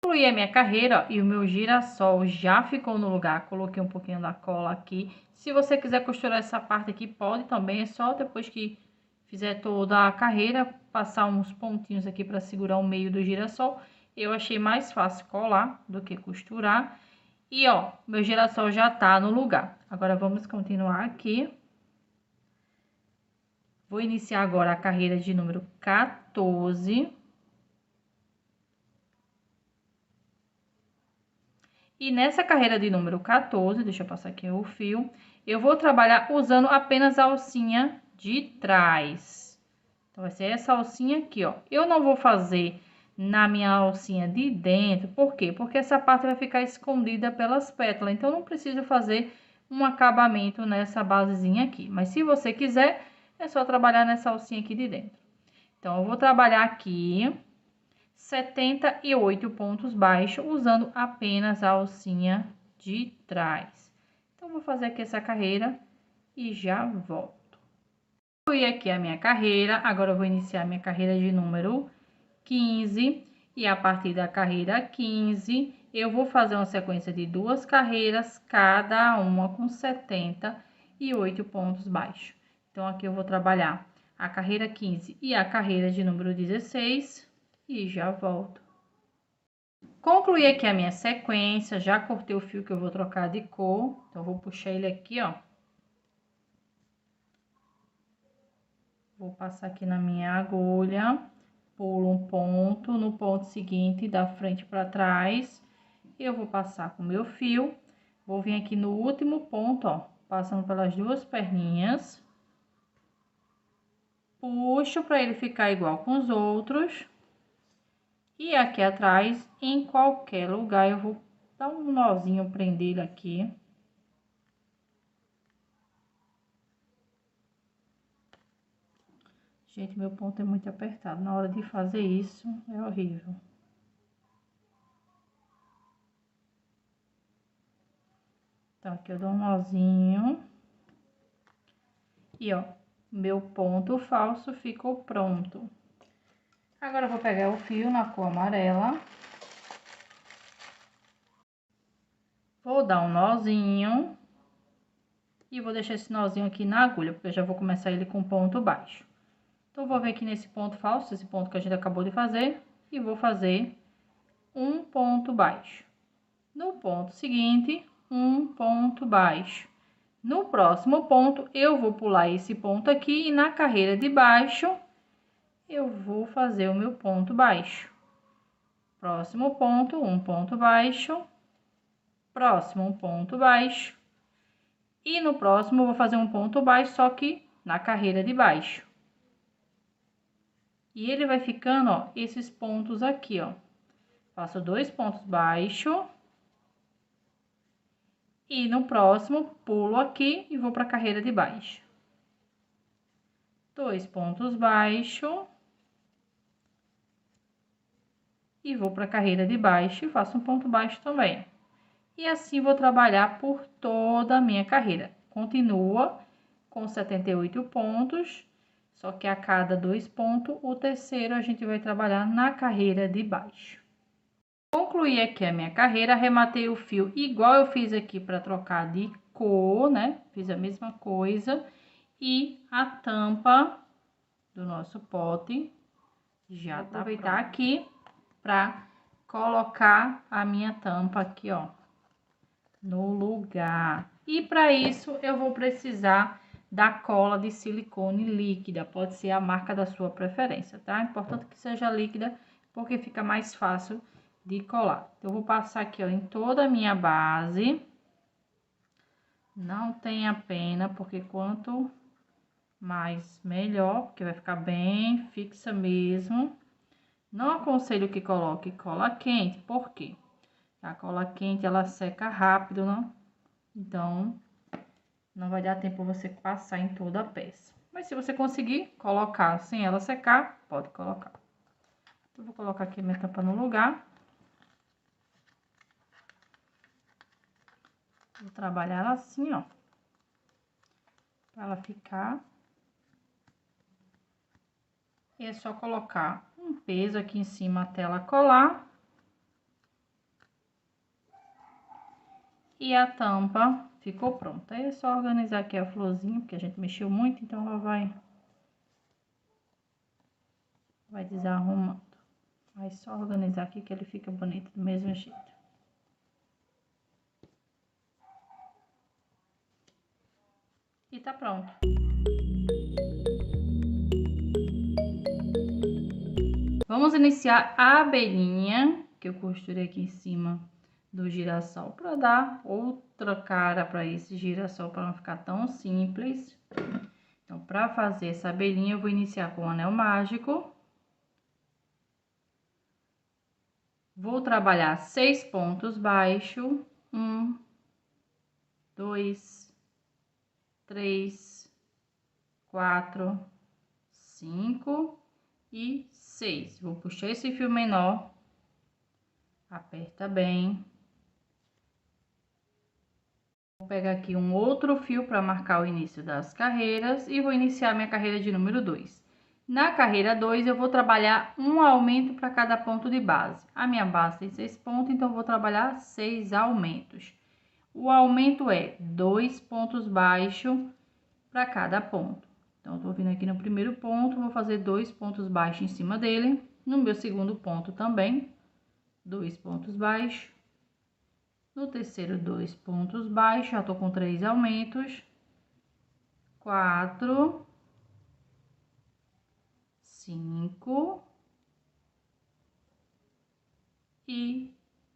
A: Concluí a minha carreira, ó, e o meu girassol já ficou no lugar. Coloquei um pouquinho da cola aqui. Se você quiser costurar essa parte aqui, pode também. É só depois que fizer toda a carreira, passar uns pontinhos aqui para segurar o meio do girassol. Eu achei mais fácil colar do que costurar. E, ó, meu girassol já tá no lugar. Agora, vamos continuar aqui. Vou iniciar agora a carreira de número 14. E nessa carreira de número 14, deixa eu passar aqui o fio, eu vou trabalhar usando apenas a alcinha de trás. Então, vai ser essa alcinha aqui, ó. Eu não vou fazer na minha alcinha de dentro, por quê? Porque essa parte vai ficar escondida pelas pétalas, então não preciso fazer um acabamento nessa basezinha aqui. Mas se você quiser, é só trabalhar nessa alcinha aqui de dentro. Então, eu vou trabalhar aqui 78 pontos baixos, usando apenas a alcinha de trás. Então, vou fazer aqui essa carreira e já volto. Fui aqui a minha carreira, agora eu vou iniciar a minha carreira de número 15. E a partir da carreira 15, eu vou fazer uma sequência de 2 carreiras, cada uma com 78 pontos baixos. Então, aqui eu vou trabalhar a carreira 15 e a carreira de número 16 e já volto. Concluí aqui a minha sequência, já cortei o fio que eu vou trocar de cor, então vou puxar ele aqui, ó. Vou passar aqui na minha agulha, pulo um ponto, no ponto seguinte, da frente para trás, eu vou passar com o meu fio, vou vir aqui no último ponto, ó, passando pelas duas perninhas, puxo para ele ficar igual com os outros, e aqui atrás, em qualquer lugar, eu vou dar um nozinho, prender ele aqui. Gente, meu ponto é muito apertado. Na hora de fazer isso, é horrível. Então, aqui eu dou um nozinho. E, ó, meu ponto falso ficou pronto. Agora, eu vou pegar o fio na cor amarela. Vou dar um nozinho. E vou deixar esse nozinho aqui na agulha, porque eu já vou começar ele com ponto baixo. Então, vou vir aqui nesse ponto falso, esse ponto que a gente acabou de fazer, e vou fazer um ponto baixo. No ponto seguinte, um ponto baixo. No próximo ponto, eu vou pular esse ponto aqui e na carreira de baixo, eu vou fazer o meu ponto baixo. Próximo ponto, um ponto baixo. Próximo, um ponto baixo. E no próximo, eu vou fazer um ponto baixo, só que na carreira de baixo. E ele vai ficando, ó, esses pontos aqui, ó. Faço 2 pontos baixos. E no próximo, pulo aqui e vou para a carreira de baixo. 2 pontos baixos. E vou para a carreira de baixo e faço um ponto baixo também. E assim vou trabalhar por toda a minha carreira. Continua com 78 pontos. Só que a cada 2 pontos, o terceiro a gente vai trabalhar na carreira de baixo. Concluí aqui a minha carreira, arrematei o fio igual eu fiz aqui para trocar de cor, né? Fiz a mesma coisa. E a tampa do nosso pote já tá aproveitar aqui para colocar a minha tampa aqui, ó, no lugar. E para isso eu vou precisar da cola de silicone líquida, pode ser a marca da sua preferência, tá? Importante que seja líquida, porque fica mais fácil de colar. Então, eu vou passar aqui, ó, em toda a minha base. Não tenha pena, porque quanto mais melhor, porque vai ficar bem fixa mesmo. Não aconselho que coloque cola quente, por quê? A cola quente, ela seca rápido, né? Então, não vai dar tempo você passar em toda a peça. Mas se você conseguir colocar sem ela secar, pode colocar. Eu vou colocar aqui minha tampa no lugar. Vou trabalhar ela assim, ó. Pra ela ficar. E é só colocar um peso aqui em cima até ela colar. E a tampa ficou pronta. Aí é só organizar aqui a florzinha, porque a gente mexeu muito, então ela vai desarrumando. Aí só organizar aqui que ele fica bonito do mesmo jeito. E tá pronto. Vamos iniciar a abelhinha, que eu costurei aqui em cima do girassol, para dar outra cara para esse girassol, para não ficar tão simples. Então, para fazer essa abelhinha, eu vou iniciar com o anel mágico. Vou trabalhar 6 pontos baixos. 1, 2, 3, 4, 5 e 6. Vou puxar esse fio menor, aperta bem. Vou pegar aqui um outro fio para marcar o início das carreiras e vou iniciar minha carreira de número 2. Na carreira 2, eu vou trabalhar um aumento para cada ponto de base. A minha base tem 6 pontos, então eu vou trabalhar 6 aumentos. O aumento é 2 pontos baixos para cada ponto. Então, eu tô vindo aqui no primeiro ponto, vou fazer 2 pontos baixos em cima dele. No meu segundo ponto também, 2 pontos baixos. No terceiro, 2 pontos baixos, já tô com 3 aumentos. 4, 5 e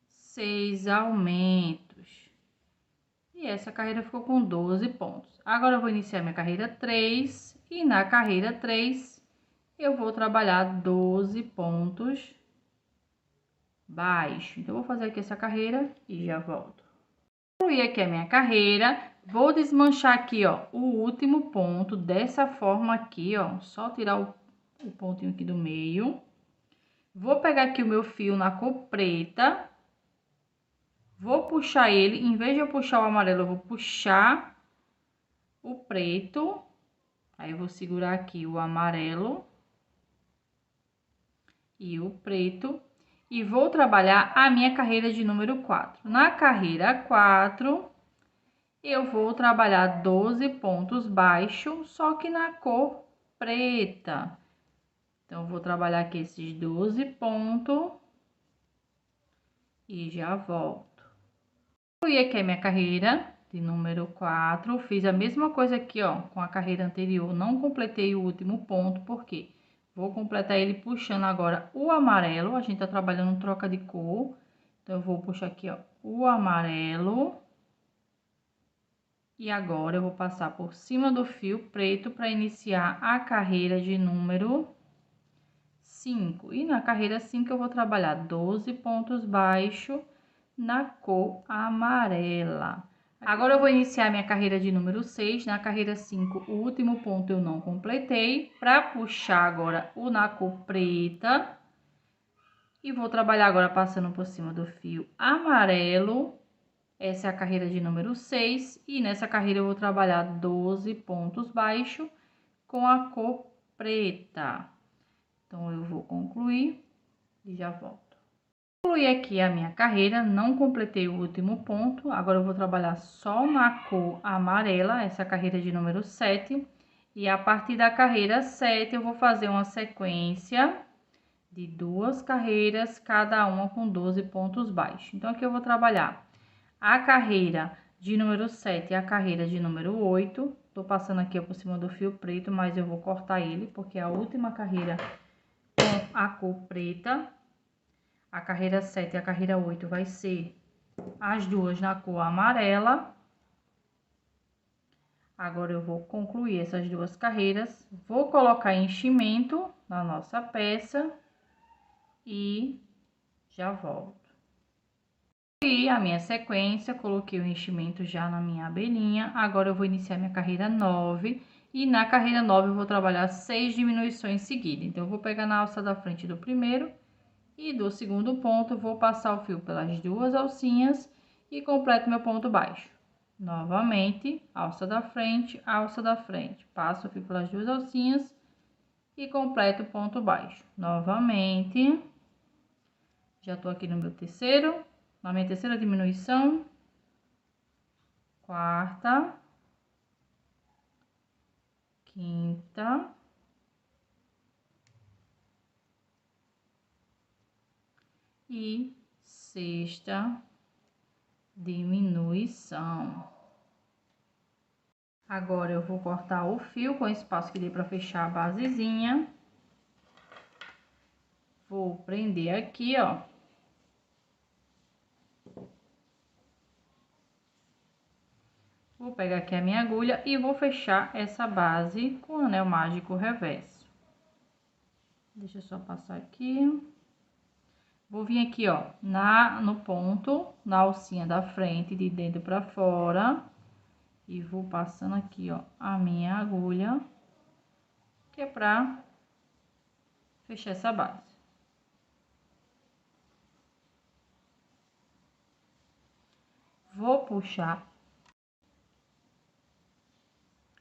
A: 6 aumentos. E essa carreira ficou com 12 pontos. Agora eu vou iniciar minha carreira 3 e na carreira 3 eu vou trabalhar 12 pontos baixos. Então, eu vou fazer aqui essa carreira e já volto. Concluí aqui a minha carreira, vou desmanchar aqui, ó, o último ponto dessa forma aqui, ó, só tirar o pontinho aqui do meio. Vou pegar aqui o meu fio na cor preta, vou puxar ele, em vez de eu puxar o amarelo, eu vou puxar o preto. Aí, eu vou segurar aqui o amarelo e o preto. E vou trabalhar a minha carreira de número 4. Na carreira 4, eu vou trabalhar 12 pontos baixos, só que na cor preta. Então, eu vou trabalhar aqui esses 12 pontos e já volto. Concluí aqui a minha carreira de número 4, fiz a mesma coisa aqui, ó, com a carreira anterior, não completei o último ponto, porque vou completar ele puxando agora o amarelo, a gente tá trabalhando troca de cor, então eu vou puxar aqui, ó, o amarelo. E agora, eu vou passar por cima do fio preto para iniciar a carreira de número 5. E na carreira 5, eu vou trabalhar 12 pontos baixos na cor amarela. Agora, eu vou iniciar minha carreira de número 6. Na carreira 5, o último ponto eu não completei. Para puxar agora o na cor preta. E vou trabalhar agora passando por cima do fio amarelo. Essa é a carreira de número 6. E nessa carreira eu vou trabalhar 12 pontos baixos com a cor preta. Então, eu vou concluir e já volto. Concluí aqui a minha carreira, não completei o último ponto. Agora, eu vou trabalhar só na cor amarela, essa carreira de número 7. E a partir da carreira 7, eu vou fazer uma sequência de 2 carreiras, cada uma com 12 pontos baixos. Então, aqui eu vou trabalhar a carreira de número 7 e a carreira de número 8. Tô passando aqui por cima do fio preto, mas eu vou cortar ele, porque é a última carreira com a cor preta. A carreira 7 e a carreira 8 vai ser as duas na cor amarela. Agora, eu vou concluir essas 2 carreiras. Vou colocar enchimento na nossa peça e já volto. E a minha sequência, coloquei o enchimento já na minha abelhinha. Agora, eu vou iniciar minha carreira 9. E na carreira 9, eu vou trabalhar 6 diminuições seguidas. Então, eu vou pegar na alça da frente do primeiro e do segundo ponto, vou passar o fio pelas 2 alcinhas e completo meu ponto baixo. Novamente, alça da frente, passo o fio pelas 2 alcinhas e completo o ponto baixo. Novamente, já tô aqui no meu terceiro, na minha terceira diminuição, quarta, quinta, e sexta diminuição. Agora, eu vou cortar o fio com espaço que dê para fechar a basezinha. Vou prender aqui, ó. Vou pegar aqui a minha agulha e vou fechar essa base com o anel mágico reverso. Deixa eu só passar aqui. Vou vir aqui, ó, no ponto, na alcinha da frente, de dentro para fora. E vou passando aqui, ó, a minha agulha, que é pra fechar essa base. Vou puxar.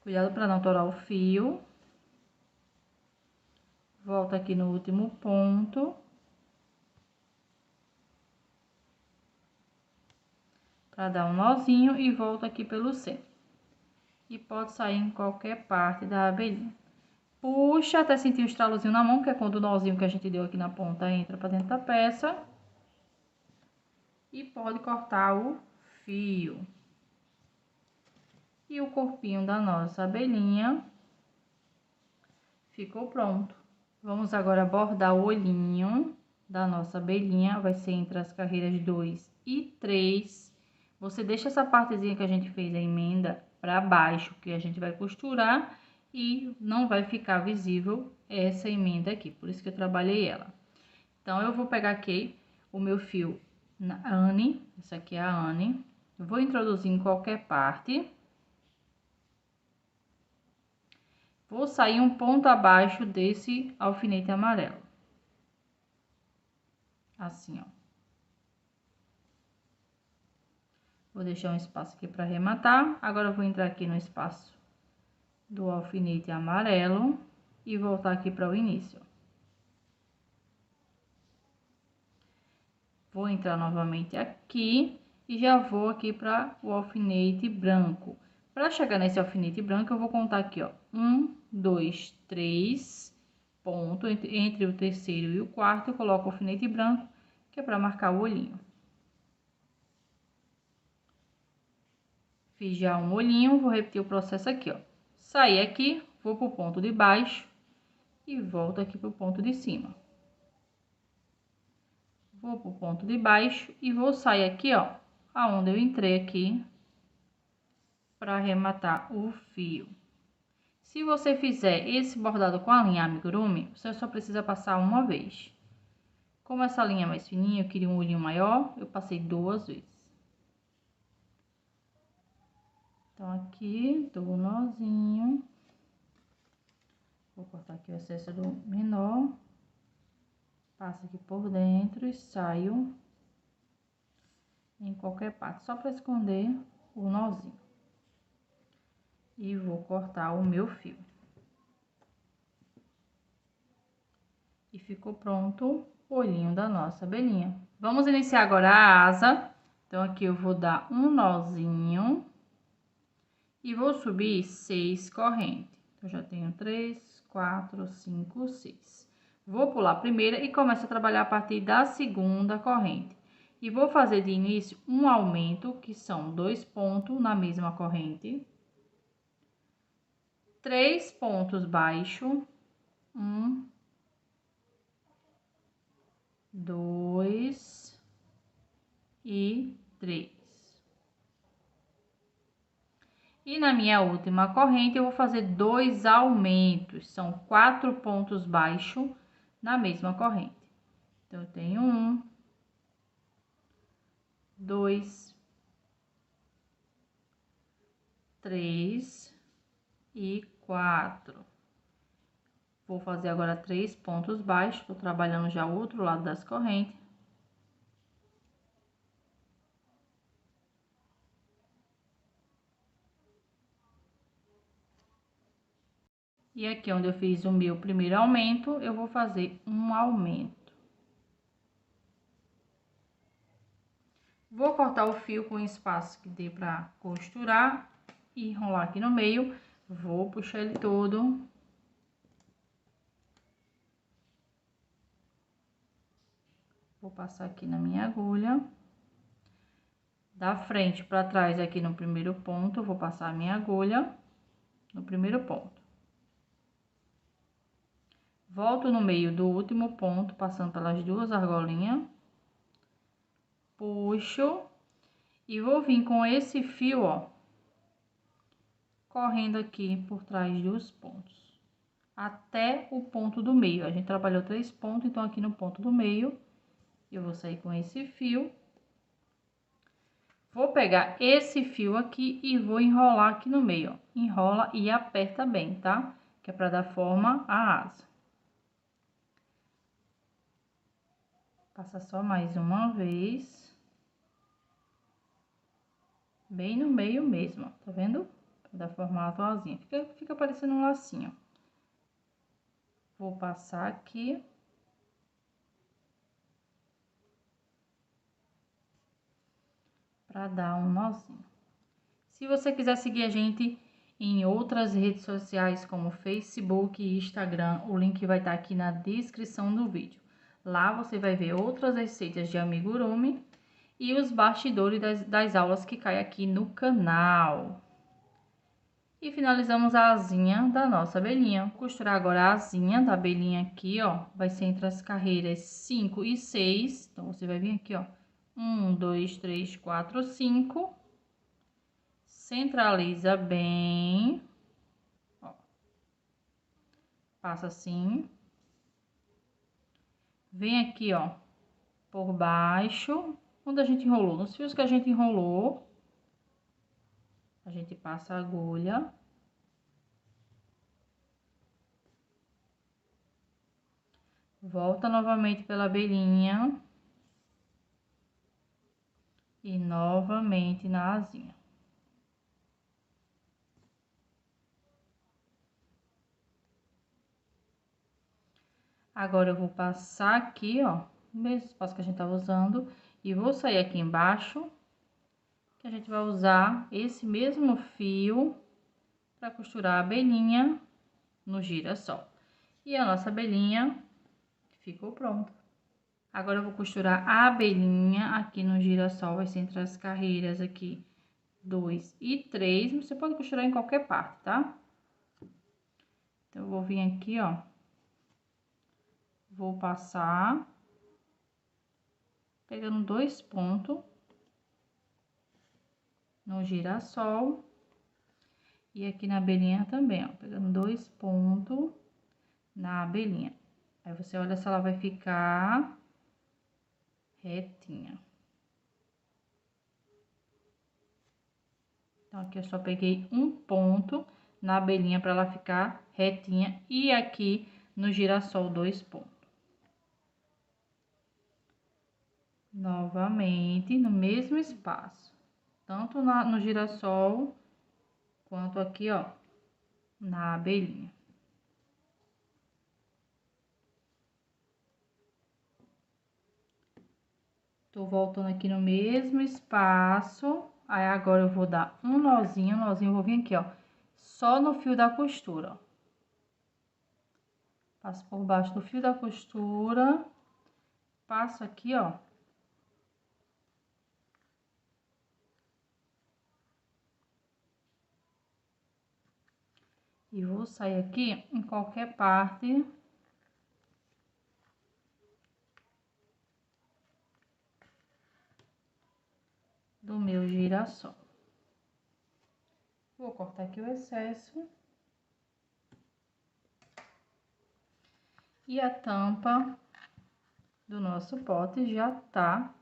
A: Cuidado para não torar o fio. Volta aqui no último ponto. Para dar um nozinho e volta aqui pelo centro. E pode sair em qualquer parte da abelhinha. Puxa até sentir o estralozinho na mão, que é quando o nozinho que a gente deu aqui na ponta entra pra dentro da peça. E pode cortar o fio. E o corpinho da nossa abelhinha ficou pronto. Vamos agora bordar o olhinho da nossa abelhinha, vai ser entre as carreiras 2 e 3. Você deixa essa partezinha que a gente fez a emenda para baixo, que a gente vai costurar, e não vai ficar visível essa emenda aqui, por isso que eu trabalhei ela. Então, eu vou pegar aqui o meu fio na Anne, essa aqui é a Anne, eu vou introduzir em qualquer parte. Vou sair um ponto abaixo desse alfinete amarelo. Assim, ó. Vou deixar um espaço aqui para arrematar. Agora, eu vou entrar aqui no espaço do alfinete amarelo e voltar aqui para o início. Vou entrar novamente aqui e já vou aqui para o alfinete branco. Para chegar nesse alfinete branco, eu vou contar aqui, ó, 1, 2, 3 pontos. Entre o terceiro e o quarto, eu coloco o alfinete branco, que é para marcar o olhinho. Fiz já um olhinho, vou repetir o processo aqui, ó. Saí aqui, vou pro ponto de baixo e volto aqui pro ponto de cima. Vou pro ponto de baixo e vou sair aqui, ó, aonde eu entrei aqui para arrematar o fio. Se você fizer esse bordado com a linha amigurumi, você só precisa passar uma vez. Como essa linha é mais fininha, eu queria um olhinho maior, eu passei 2 vezes. Então, aqui, dou um nozinho. Vou cortar aqui o excesso do menor. Passo aqui por dentro e saio em qualquer parte, só para esconder o nozinho. E vou cortar o meu fio. E ficou pronto o olhinho da nossa abelhinha. Vamos iniciar agora a asa. Então, aqui eu vou dar um nozinho. E vou subir 6 correntes. Eu já tenho 3, 4, 5, 6. Vou pular a primeira e começo a trabalhar a partir da segunda corrente. E vou fazer de início um aumento, que são 2 pontos na mesma corrente. 3 pontos baixos. 1, 2 e 3. E na minha última corrente, eu vou fazer 2 aumentos, são 4 pontos baixos na mesma corrente. Então, eu tenho 1, 2, 3 e 4. Vou fazer agora 3 pontos baixos, tô trabalhando já o outro lado das correntes. E aqui onde eu fiz o meu primeiro aumento, eu vou fazer um aumento. Vou cortar o fio com espaço que dê para costurar e enrolar aqui no meio. Vou puxar ele todo. Vou passar aqui na minha agulha. Da frente para trás aqui no primeiro ponto, eu vou passar a minha agulha no primeiro ponto. Volto no meio do último ponto, passando pelas 2 argolinhas. Puxo e vou vir com esse fio, ó, correndo aqui por trás dos pontos, até o ponto do meio. A gente trabalhou 3 pontos, então aqui no ponto do meio, eu vou sair com esse fio. Vou pegar esse fio aqui e vou enrolar aqui no meio, ó. Enrola e aperta bem, tá? Que é para dar forma à asa. Passa só mais uma vez. Bem no meio mesmo, ó, tá vendo? Pra dar forma à toalzinha. Fica parecendo um lacinho. Vou passar aqui. Pra dar um nozinho. Se você quiser seguir a gente em outras redes sociais como Facebook e Instagram. O link vai estar aqui na descrição do vídeo. Lá você vai ver outras receitas de amigurumi e os bastidores das aulas que caem aqui no canal. E finalizamos a asinha da nossa abelhinha. Vou costurar agora a asinha da abelhinha aqui, ó. Vai ser entre as carreiras 5 e 6. Então, você vai vir aqui, ó. 1, 2, 3, 4, 5. Centraliza bem. Ó. Passa assim. Vem aqui, ó, por baixo, onde a gente enrolou. Nos fios que a gente enrolou, a gente passa a agulha. Volta novamente pela abelhinha. E novamente na asinha. Agora eu vou passar aqui, ó, o mesmo espaço que a gente tava usando, e vou sair aqui embaixo, que a gente vai usar esse mesmo fio para costurar a abelhinha no girassol. E a nossa abelhinha ficou pronta. Agora eu vou costurar a abelhinha aqui no girassol, vai ser entre as carreiras aqui 2 e 3, você pode costurar em qualquer parte, tá? Então, eu vou vir aqui, ó, vou passar, pegando 2 pontos no girassol e aqui na abelhinha também, ó, pegando 2 pontos na abelhinha. Aí, você olha se ela vai ficar retinha. Então, aqui eu só peguei um ponto na abelhinha para ela ficar retinha e aqui no girassol 2 pontos. Novamente, no mesmo espaço, tanto no girassol, quanto aqui, ó, na abelhinha. Tô voltando aqui no mesmo espaço, aí agora eu vou dar um nozinho, eu vou vir aqui, ó, só no fio da costura, ó. Passo por baixo do fio da costura, passo aqui, ó. E vou sair aqui em qualquer parte do meu girassol. Vou cortar aqui o excesso. E a tampa do nosso pote já tá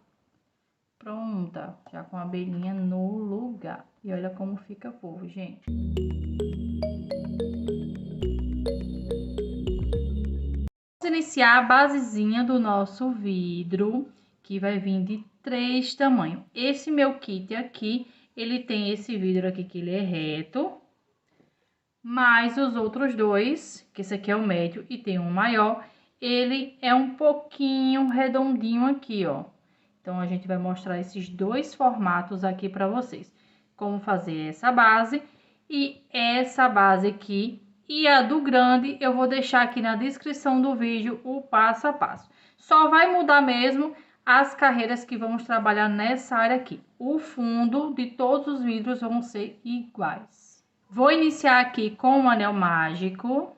A: pronta, já com a abelhinha no lugar. E olha como fica fofo, gente. Vamos iniciar a basezinha do nosso vidro, que vai vir de 3 tamanhos. Esse meu kit aqui, ele tem esse vidro aqui que ele é reto, mas os outros dois, que esse aqui é o médio e tem um maior, ele é um pouquinho redondinho aqui, ó. Então, a gente vai mostrar esses dois formatos aqui para vocês. Como fazer essa base e essa base aqui. E a do grande, eu vou deixar aqui na descrição do vídeo o passo a passo. Só vai mudar mesmo as carreiras que vamos trabalhar nessa área aqui. O fundo de todos os vidros vão ser iguais. Vou iniciar aqui com um anel mágico.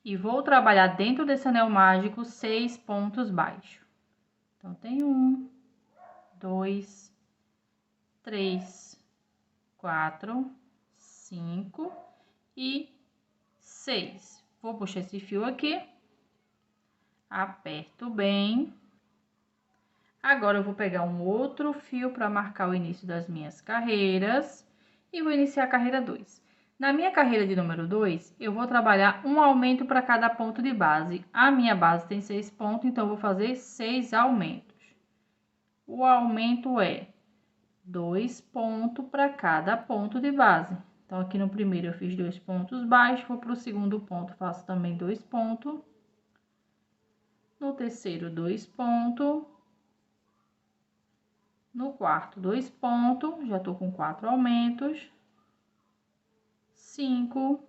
A: E vou trabalhar dentro desse anel mágico 6 pontos baixos. Então, tem 1, 2, 3, 4, 5 e 6. Vou puxar esse fio aqui. Aperto bem. Agora, eu vou pegar um outro fio para marcar o início das minhas carreiras. E vou iniciar a carreira 2. Na minha carreira de número 2, eu vou trabalhar um aumento para cada ponto de base. A minha base tem 6 pontos, então eu vou fazer 6 aumentos. O aumento é 2 pontos para cada ponto de base. Então, aqui no primeiro eu fiz 2 pontos baixos, vou para o segundo ponto, faço também 2 pontos. No terceiro, 2 pontos. No quarto, 2 pontos, já tô com 4 aumentos. 5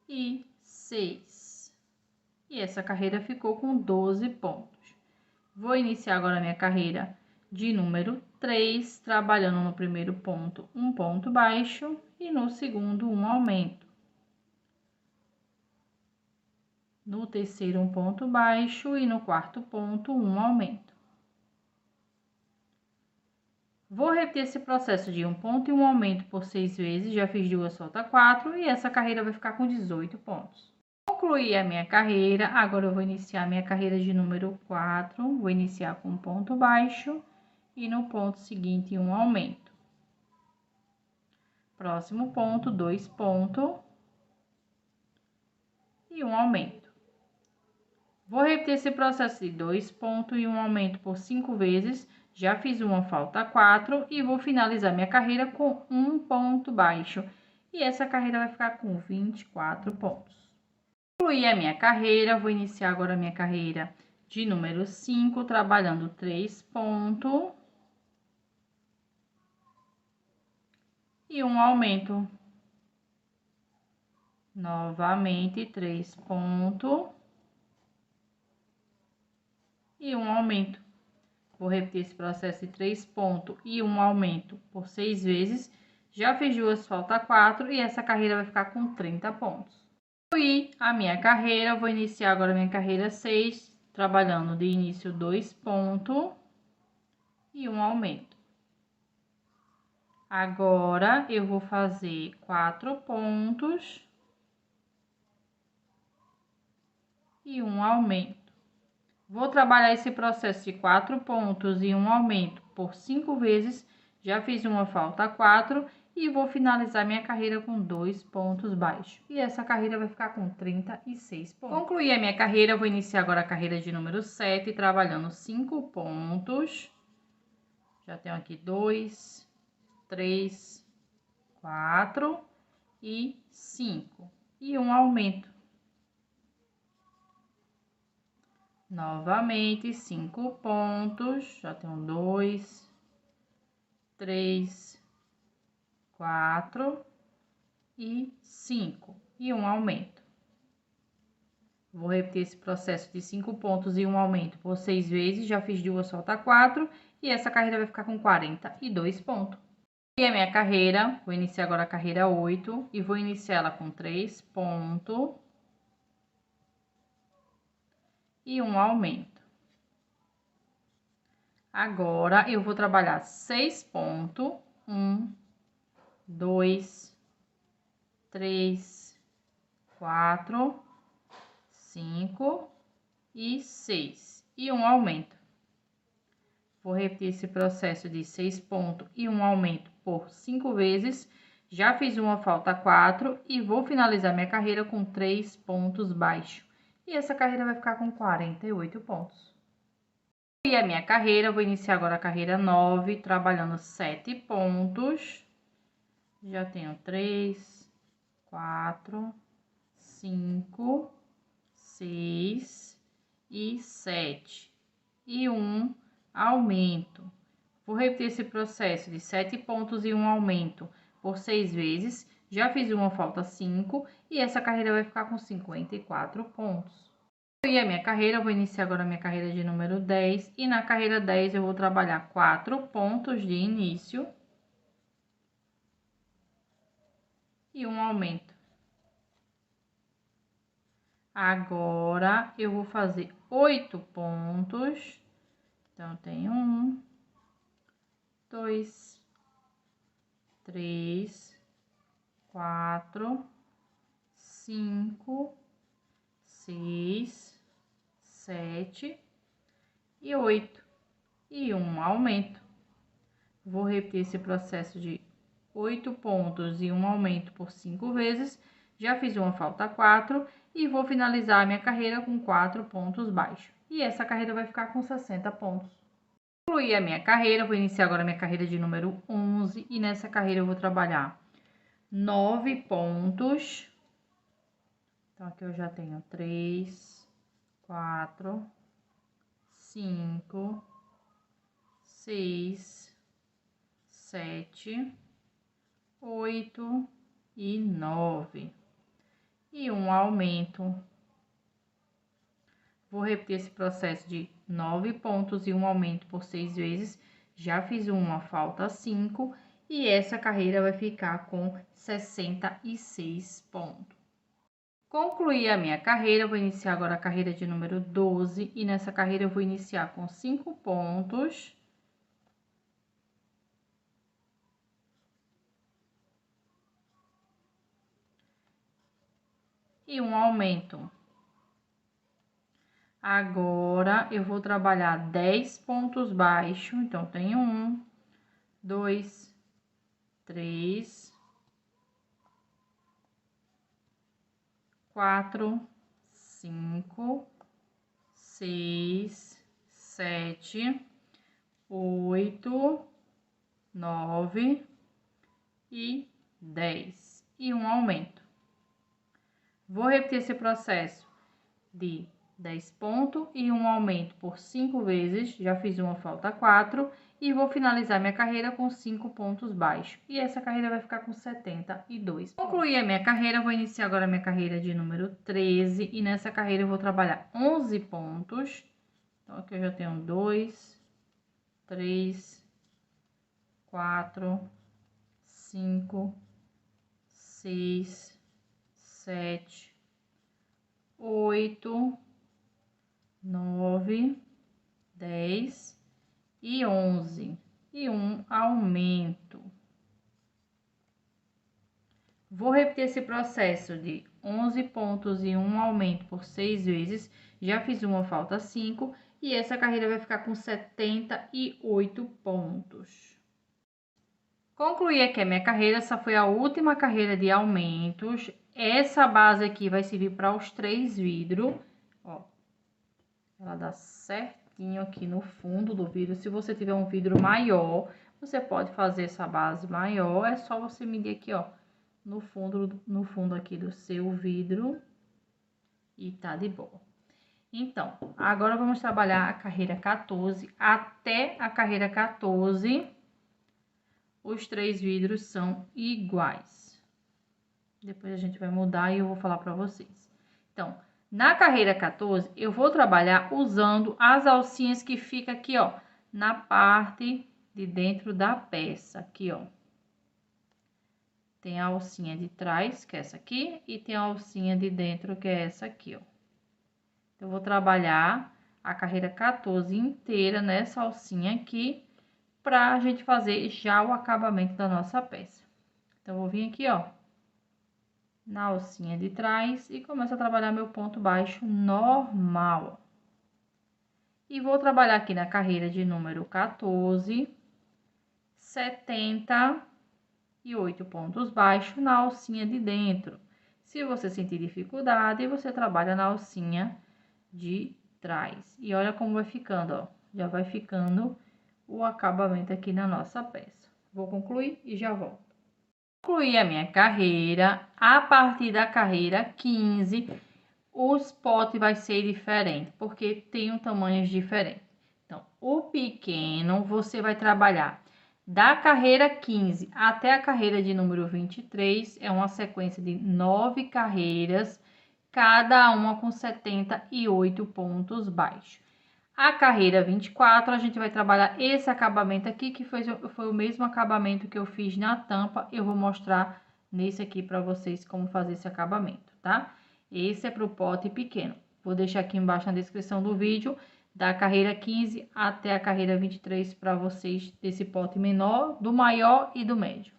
A: e 6. E essa carreira ficou com 12 pontos. Vou iniciar agora a minha carreira de número 3, trabalhando no primeiro ponto um ponto baixo e no segundo um aumento. No terceiro um ponto baixo e no quarto ponto um aumento. Vou repetir esse processo de um ponto e um aumento por 6 vezes, já fiz 2, falta 4 e essa carreira vai ficar com 18 pontos. Concluí a minha carreira, agora eu vou iniciar a minha carreira de número 4, vou iniciar com um ponto baixo e no ponto seguinte um aumento. Próximo ponto, 2 pontos e um aumento. Vou repetir esse processo de 2 pontos e um aumento por 5 vezes, já fiz uma, falta 4 e vou finalizar minha carreira com um ponto baixo. E essa carreira vai ficar com 24 pontos. Concluí a minha carreira, vou iniciar agora a minha carreira de número 5, trabalhando 3 pontos e um aumento. Novamente, 3 pontos e um aumento. Vou repetir esse processo de 3 pontos e um aumento por 6 vezes. Já fiz 2, falta 4 e essa carreira vai ficar com 30 pontos. Concluí a minha carreira, vou iniciar agora a minha carreira 6, trabalhando de início 2 pontos e um aumento. Agora, eu vou fazer 4 pontos e um aumento. Vou trabalhar esse processo de 4 pontos e um aumento por 5 vezes, já fiz uma, falta 4 e vou finalizar minha carreira com 2 pontos baixos. E essa carreira vai ficar com 36 pontos. Concluí a minha carreira, vou iniciar agora a carreira de número 7, trabalhando 5 pontos. Já tenho aqui 2, 3, 4 e 5. E um aumento. Novamente, 5 pontos, já tenho 2, 3, 4 e 5, e um aumento. Vou repetir esse processo de 5 pontos e um aumento por 6 vezes, já fiz 2, falta 4, e essa carreira vai ficar com 42 pontos. E a minha carreira, vou iniciar agora a carreira 8, e vou iniciar ela com 3 pontos e um aumento. Agora, eu vou trabalhar 6 pontos, 1, 2, 3, 4, 5 e 6, e um aumento. Vou repetir esse processo de 6 pontos e um aumento por 5 vezes, já fiz uma, falta 4 e vou finalizar minha carreira com 3 pontos baixos. E essa carreira vai ficar com 48 pontos. E a minha carreira, vou iniciar agora a carreira 9, trabalhando 7 pontos. Já tenho 3, 4, 5, 6 e 7. E um aumento. Vou repetir esse processo de 7 pontos e um aumento por 6 vezes. Já fiz uma, falta 5 e essa carreira vai ficar com 54 pontos. E a minha carreira, eu vou iniciar agora a minha carreira de número 10 e na carreira 10 eu vou trabalhar 4 pontos de início e um aumento. Agora eu vou fazer 8 pontos, então tem 1, 2, 3, 4, 5, 6, 7 e 8 e um aumento. Vou repetir esse processo de 8 pontos e um aumento por 5 vezes, já fiz uma, falta 4 e vou finalizar a minha carreira com 4 pontos baixos. E essa carreira vai ficar com 60 pontos. Concluí a minha carreira, vou iniciar agora a minha carreira de número 11 e nessa carreira eu vou trabalhar 9 pontos. Então, aqui eu já tenho 3, 4, 5, 6, 7, 8 e 9. E um aumento. Vou repetir esse processo de 9 pontos e um aumento por 6 vezes. Já fiz uma, falta 5. E essa carreira vai ficar com 66 pontos. Concluí a minha carreira, vou iniciar agora a carreira de número 12. E nessa carreira eu vou iniciar com 5 pontos. E um aumento. Agora, eu vou trabalhar 10 pontos baixos. Então, tenho 1, 2, 3, 4, 5, 6, 7, 8, 9 e 10. E um aumento. Vou repetir esse processo de 10 pontos e um aumento por 5 vezes. Já fiz uma, falta 4. E vou finalizar minha carreira com 5 pontos baixos. E essa carreira vai ficar com 72. Concluí a minha carreira, vou iniciar agora a minha carreira de número 13. E nessa carreira eu vou trabalhar 11 pontos. Então, aqui eu já tenho 2, 3, 4, 5, 6, 7, 8, 9, 10 e 11. E um aumento. Vou repetir esse processo de 11 pontos e um aumento por 6 vezes. Já fiz uma, falta 5. E essa carreira vai ficar com 78 pontos. Concluí aqui a minha carreira, essa foi a última carreira de aumentos. Essa base aqui vai servir para os 3 vidros, ó. Ela dá certinho aqui no fundo do vidro. Se você tiver um vidro maior, você pode fazer essa base maior. É só você medir aqui, ó, no fundo aqui do seu vidro. E tá de boa. Então, agora vamos trabalhar a carreira 14. Até a carreira 14... os 3 vidros são iguais. Depois a gente vai mudar e eu vou falar para vocês. Então, na carreira 14, eu vou trabalhar usando as alcinhas que fica aqui, ó, na parte de dentro da peça, aqui, ó. Tem a alcinha de trás, que é essa aqui, e tem a alcinha de dentro, que é essa aqui, ó. Então, eu vou trabalhar a carreira 14 inteira nessa alcinha aqui, para a gente fazer já o acabamento da nossa peça. Então, eu vou vir aqui, ó, na alcinha de trás e começo a trabalhar meu ponto baixo normal. E vou trabalhar aqui na carreira de número 14, 78 pontos baixos na alcinha de dentro. Se você sentir dificuldade, você trabalha na alcinha de trás. E olha como vai ficando, ó, já vai ficando o acabamento aqui na nossa peça. Vou concluir e já volto. Concluí a minha carreira. A partir da carreira 15, os potes vai ser diferente, porque tem um tamanhos diferentes. Então, o pequeno, você vai trabalhar da carreira 15 até a carreira de número 23, é uma sequência de 9 carreiras, cada uma com 78 pontos baixos. A carreira 24, a gente vai trabalhar esse acabamento aqui, que foi o mesmo acabamento que eu fiz na tampa. Eu vou mostrar nesse aqui para vocês como fazer esse acabamento, tá? Esse é para o pote pequeno. Vou deixar aqui embaixo na descrição do vídeo, da carreira 15 até a carreira 23, para vocês, desse pote menor, do maior e do médio.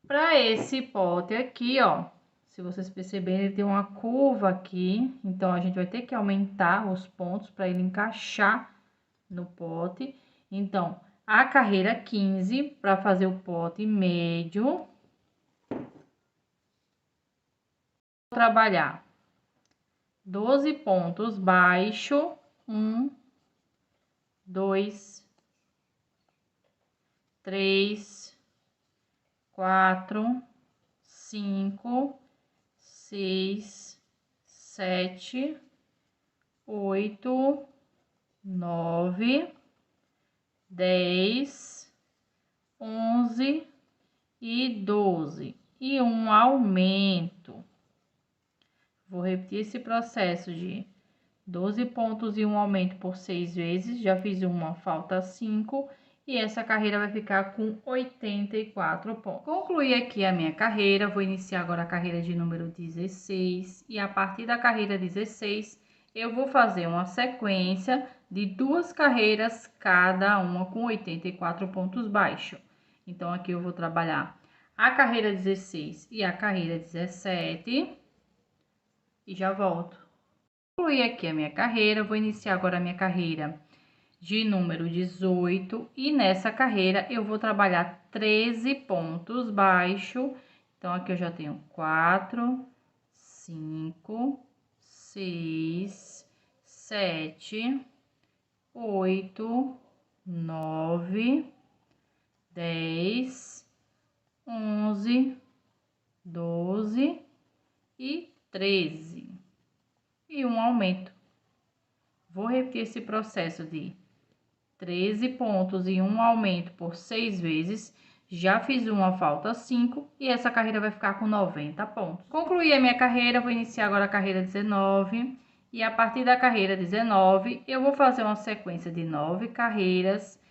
A: Para esse pote aqui, ó, se vocês perceberem, ele tem uma curva aqui, então a gente vai ter que aumentar os pontos para ele encaixar no pote. Então, a carreira 15, para fazer o pote médio, vou trabalhar 12 pontos baixo, 1, 2, 3, 4, 5, 6, 7, 8, 9, 10, 11 e 12. E um aumento. Vou repetir esse processo de 12 pontos e um aumento por 6 vezes. Já fiz uma, falta 5. E essa carreira vai ficar com 84 pontos. Concluí aqui a minha carreira. Vou iniciar agora a carreira de número 16. E a partir da carreira 16, eu vou fazer uma sequência de 2 carreiras, cada uma com 84 pontos baixos. Então, aqui eu vou trabalhar a carreira 16 e a carreira 17. E já volto. Concluí aqui a minha carreira, vou iniciar agora a minha carreira de número 18 e nessa carreira eu vou trabalhar 13 pontos baixos. Então, aqui eu já tenho 4, 5, 6, 7, 8, 9, 10, 11, 12 e 13. E um aumento. Vou repetir esse processo de 13 pontos e um aumento por 6 vezes. Já fiz uma, falta 5 e essa carreira vai ficar com 90 pontos. Concluí a minha carreira, vou iniciar agora a carreira 19. E a partir da carreira 19, eu vou fazer uma sequência de 9 carreiras,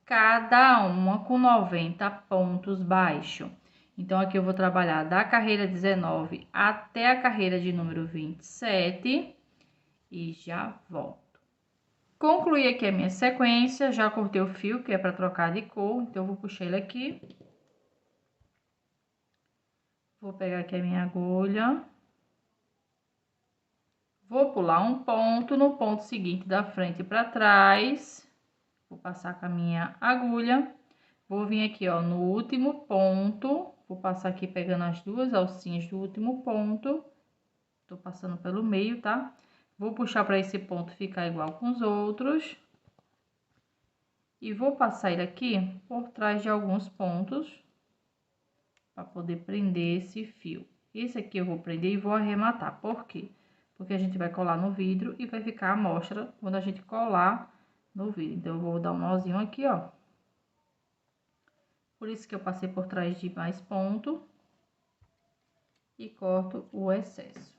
A: cada uma com 90 pontos baixos. Então, aqui eu vou trabalhar da carreira 19 até a carreira de número 27 e já volto. Concluí aqui a minha sequência, já cortei o fio, que é para trocar de cor, então eu vou puxar ele aqui. Vou pegar aqui a minha agulha. Vou pular um ponto, no ponto seguinte da frente para trás. Vou passar com a minha agulha. Vou vir aqui, ó, no último ponto. Vou passar aqui pegando as 2 alcinhas do último ponto. Tô passando pelo meio, tá? Vou puxar para esse ponto ficar igual com os outros. E vou passar ele aqui por trás de alguns pontos, para poder prender esse fio. Esse aqui eu vou prender e vou arrematar. Por quê? Porque a gente vai colar no vidro e vai ficar a amostra quando a gente colar no vidro. Então, eu vou dar um nozinho aqui, ó. Por isso que eu passei por trás de mais ponto. E corto o excesso.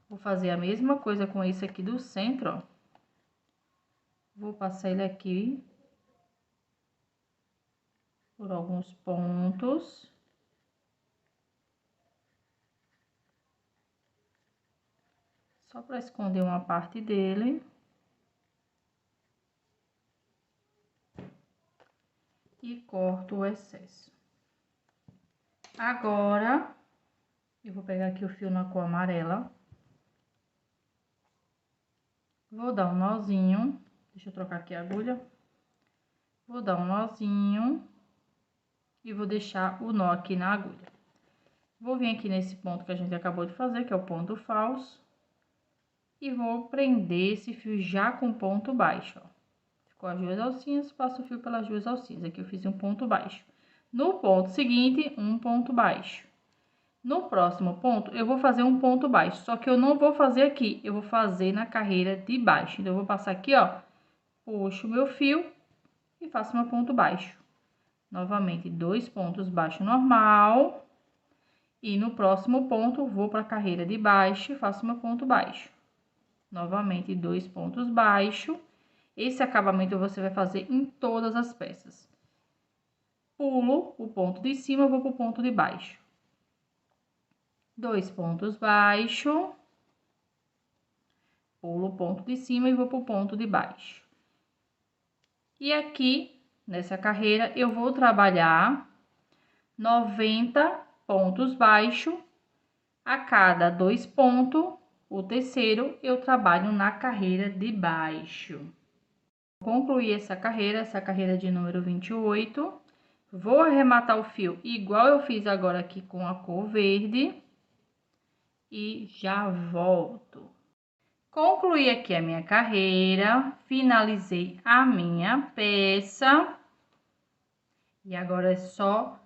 A: Vou fazer a mesma coisa com esse aqui do centro, ó. Vou passar ele aqui por alguns pontos. Só para esconder uma parte dele. E corto o excesso. Agora, eu vou pegar aqui o fio na cor amarela. Vou dar um nozinho. Deixa eu trocar aqui a agulha. Vou dar um nozinho. E vou deixar o nó aqui na agulha. Vou vir aqui nesse ponto que a gente acabou de fazer, que é o ponto falso. E vou prender esse fio já com ponto baixo, ó. Ficou as 2 alcinhas, passo o fio pelas 2 alcinhas. Aqui eu fiz um ponto baixo. No ponto seguinte, um ponto baixo. No próximo ponto, eu vou fazer um ponto baixo, só que eu não vou fazer aqui, eu vou fazer na carreira de baixo. Então, eu vou passar aqui, ó, puxo o meu fio e faço meu ponto baixo. Novamente, 2 pontos baixos normal. E no próximo ponto, vou para a carreira de baixo e faço meu ponto baixo. Novamente, 2 pontos baixos. Esse acabamento você vai fazer em todas as peças. Pulo o ponto de cima, vou pro ponto de baixo. 2 pontos baixos. Pulo o ponto de cima e vou pro ponto de baixo. E aqui, nessa carreira, eu vou trabalhar 90 pontos baixos. A cada 2 pontos, o terceiro eu trabalho na carreira de baixo. Concluí essa carreira de número 28. Vou arrematar o fio igual eu fiz agora aqui com a cor verde. E já volto. Concluí aqui a minha carreira, finalizei a minha peça. E agora é só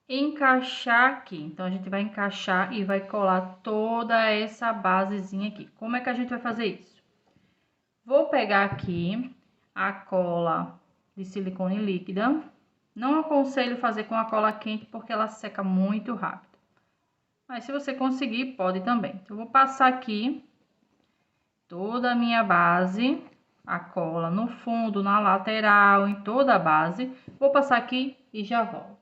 A: encaixar aqui. Então, a gente vai encaixar e vai colar toda essa basezinha aqui. Como é que a gente vai fazer isso? Vou pegar aqui a cola de silicone líquida. Não aconselho fazer com a cola quente porque ela seca muito rápido. Mas se você conseguir, pode também. Então, eu vou passar aqui toda a minha base, a cola no fundo, na lateral, em toda a base. Vou passar aqui e já volto.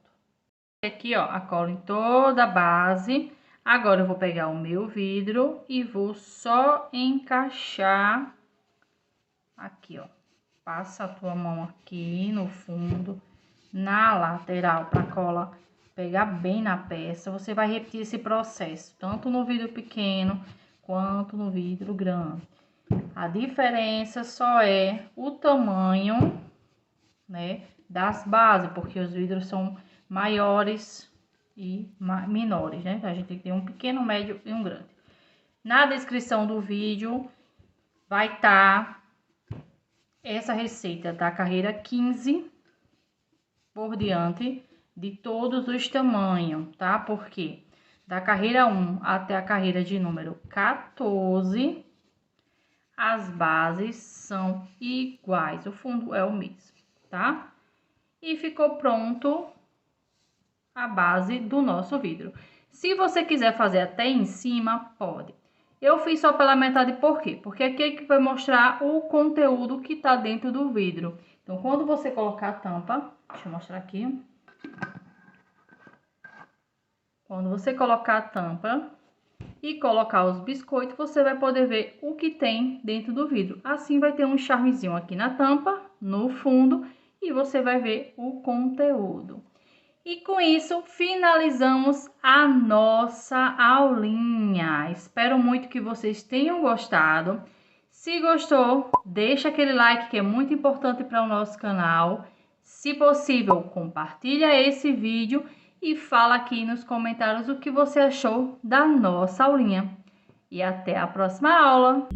A: Aqui, ó, a cola em toda a base. Agora eu vou pegar o meu vidro e vou só encaixar aqui, ó. Passa a tua mão aqui no fundo, na lateral, para a cola pegar bem na peça. Você vai repetir esse processo, tanto no vidro pequeno quanto no vidro grande. A diferença só é o tamanho, né, das bases, porque os vidros são maiores e menores, né? A gente tem que ter um pequeno, um médio e um grande. Na descrição do vídeo vai estar essa receita da carreira 15 por diante, de todos os tamanhos, tá? Porque da carreira 1 até a carreira de número 14, as bases são iguais, o fundo é o mesmo, tá? E ficou pronto a base do nosso vidro. Se você quiser fazer até em cima, pode. Eu fiz só pela metade, por quê? Porque aqui é que vai mostrar o conteúdo que tá dentro do vidro. Então, quando você colocar a tampa, deixa eu mostrar aqui. Quando você colocar a tampa e colocar os biscoitos, você vai poder ver o que tem dentro do vidro. Assim vai ter um charmezinho aqui na tampa, no fundo, e você vai ver o conteúdo. E com isso, finalizamos a nossa aulinha. Espero muito que vocês tenham gostado. Se gostou, deixa aquele like que é muito importante para o nosso canal. Se possível, compartilha esse vídeo e fala aqui nos comentários o que você achou da nossa aulinha. E até a próxima aula!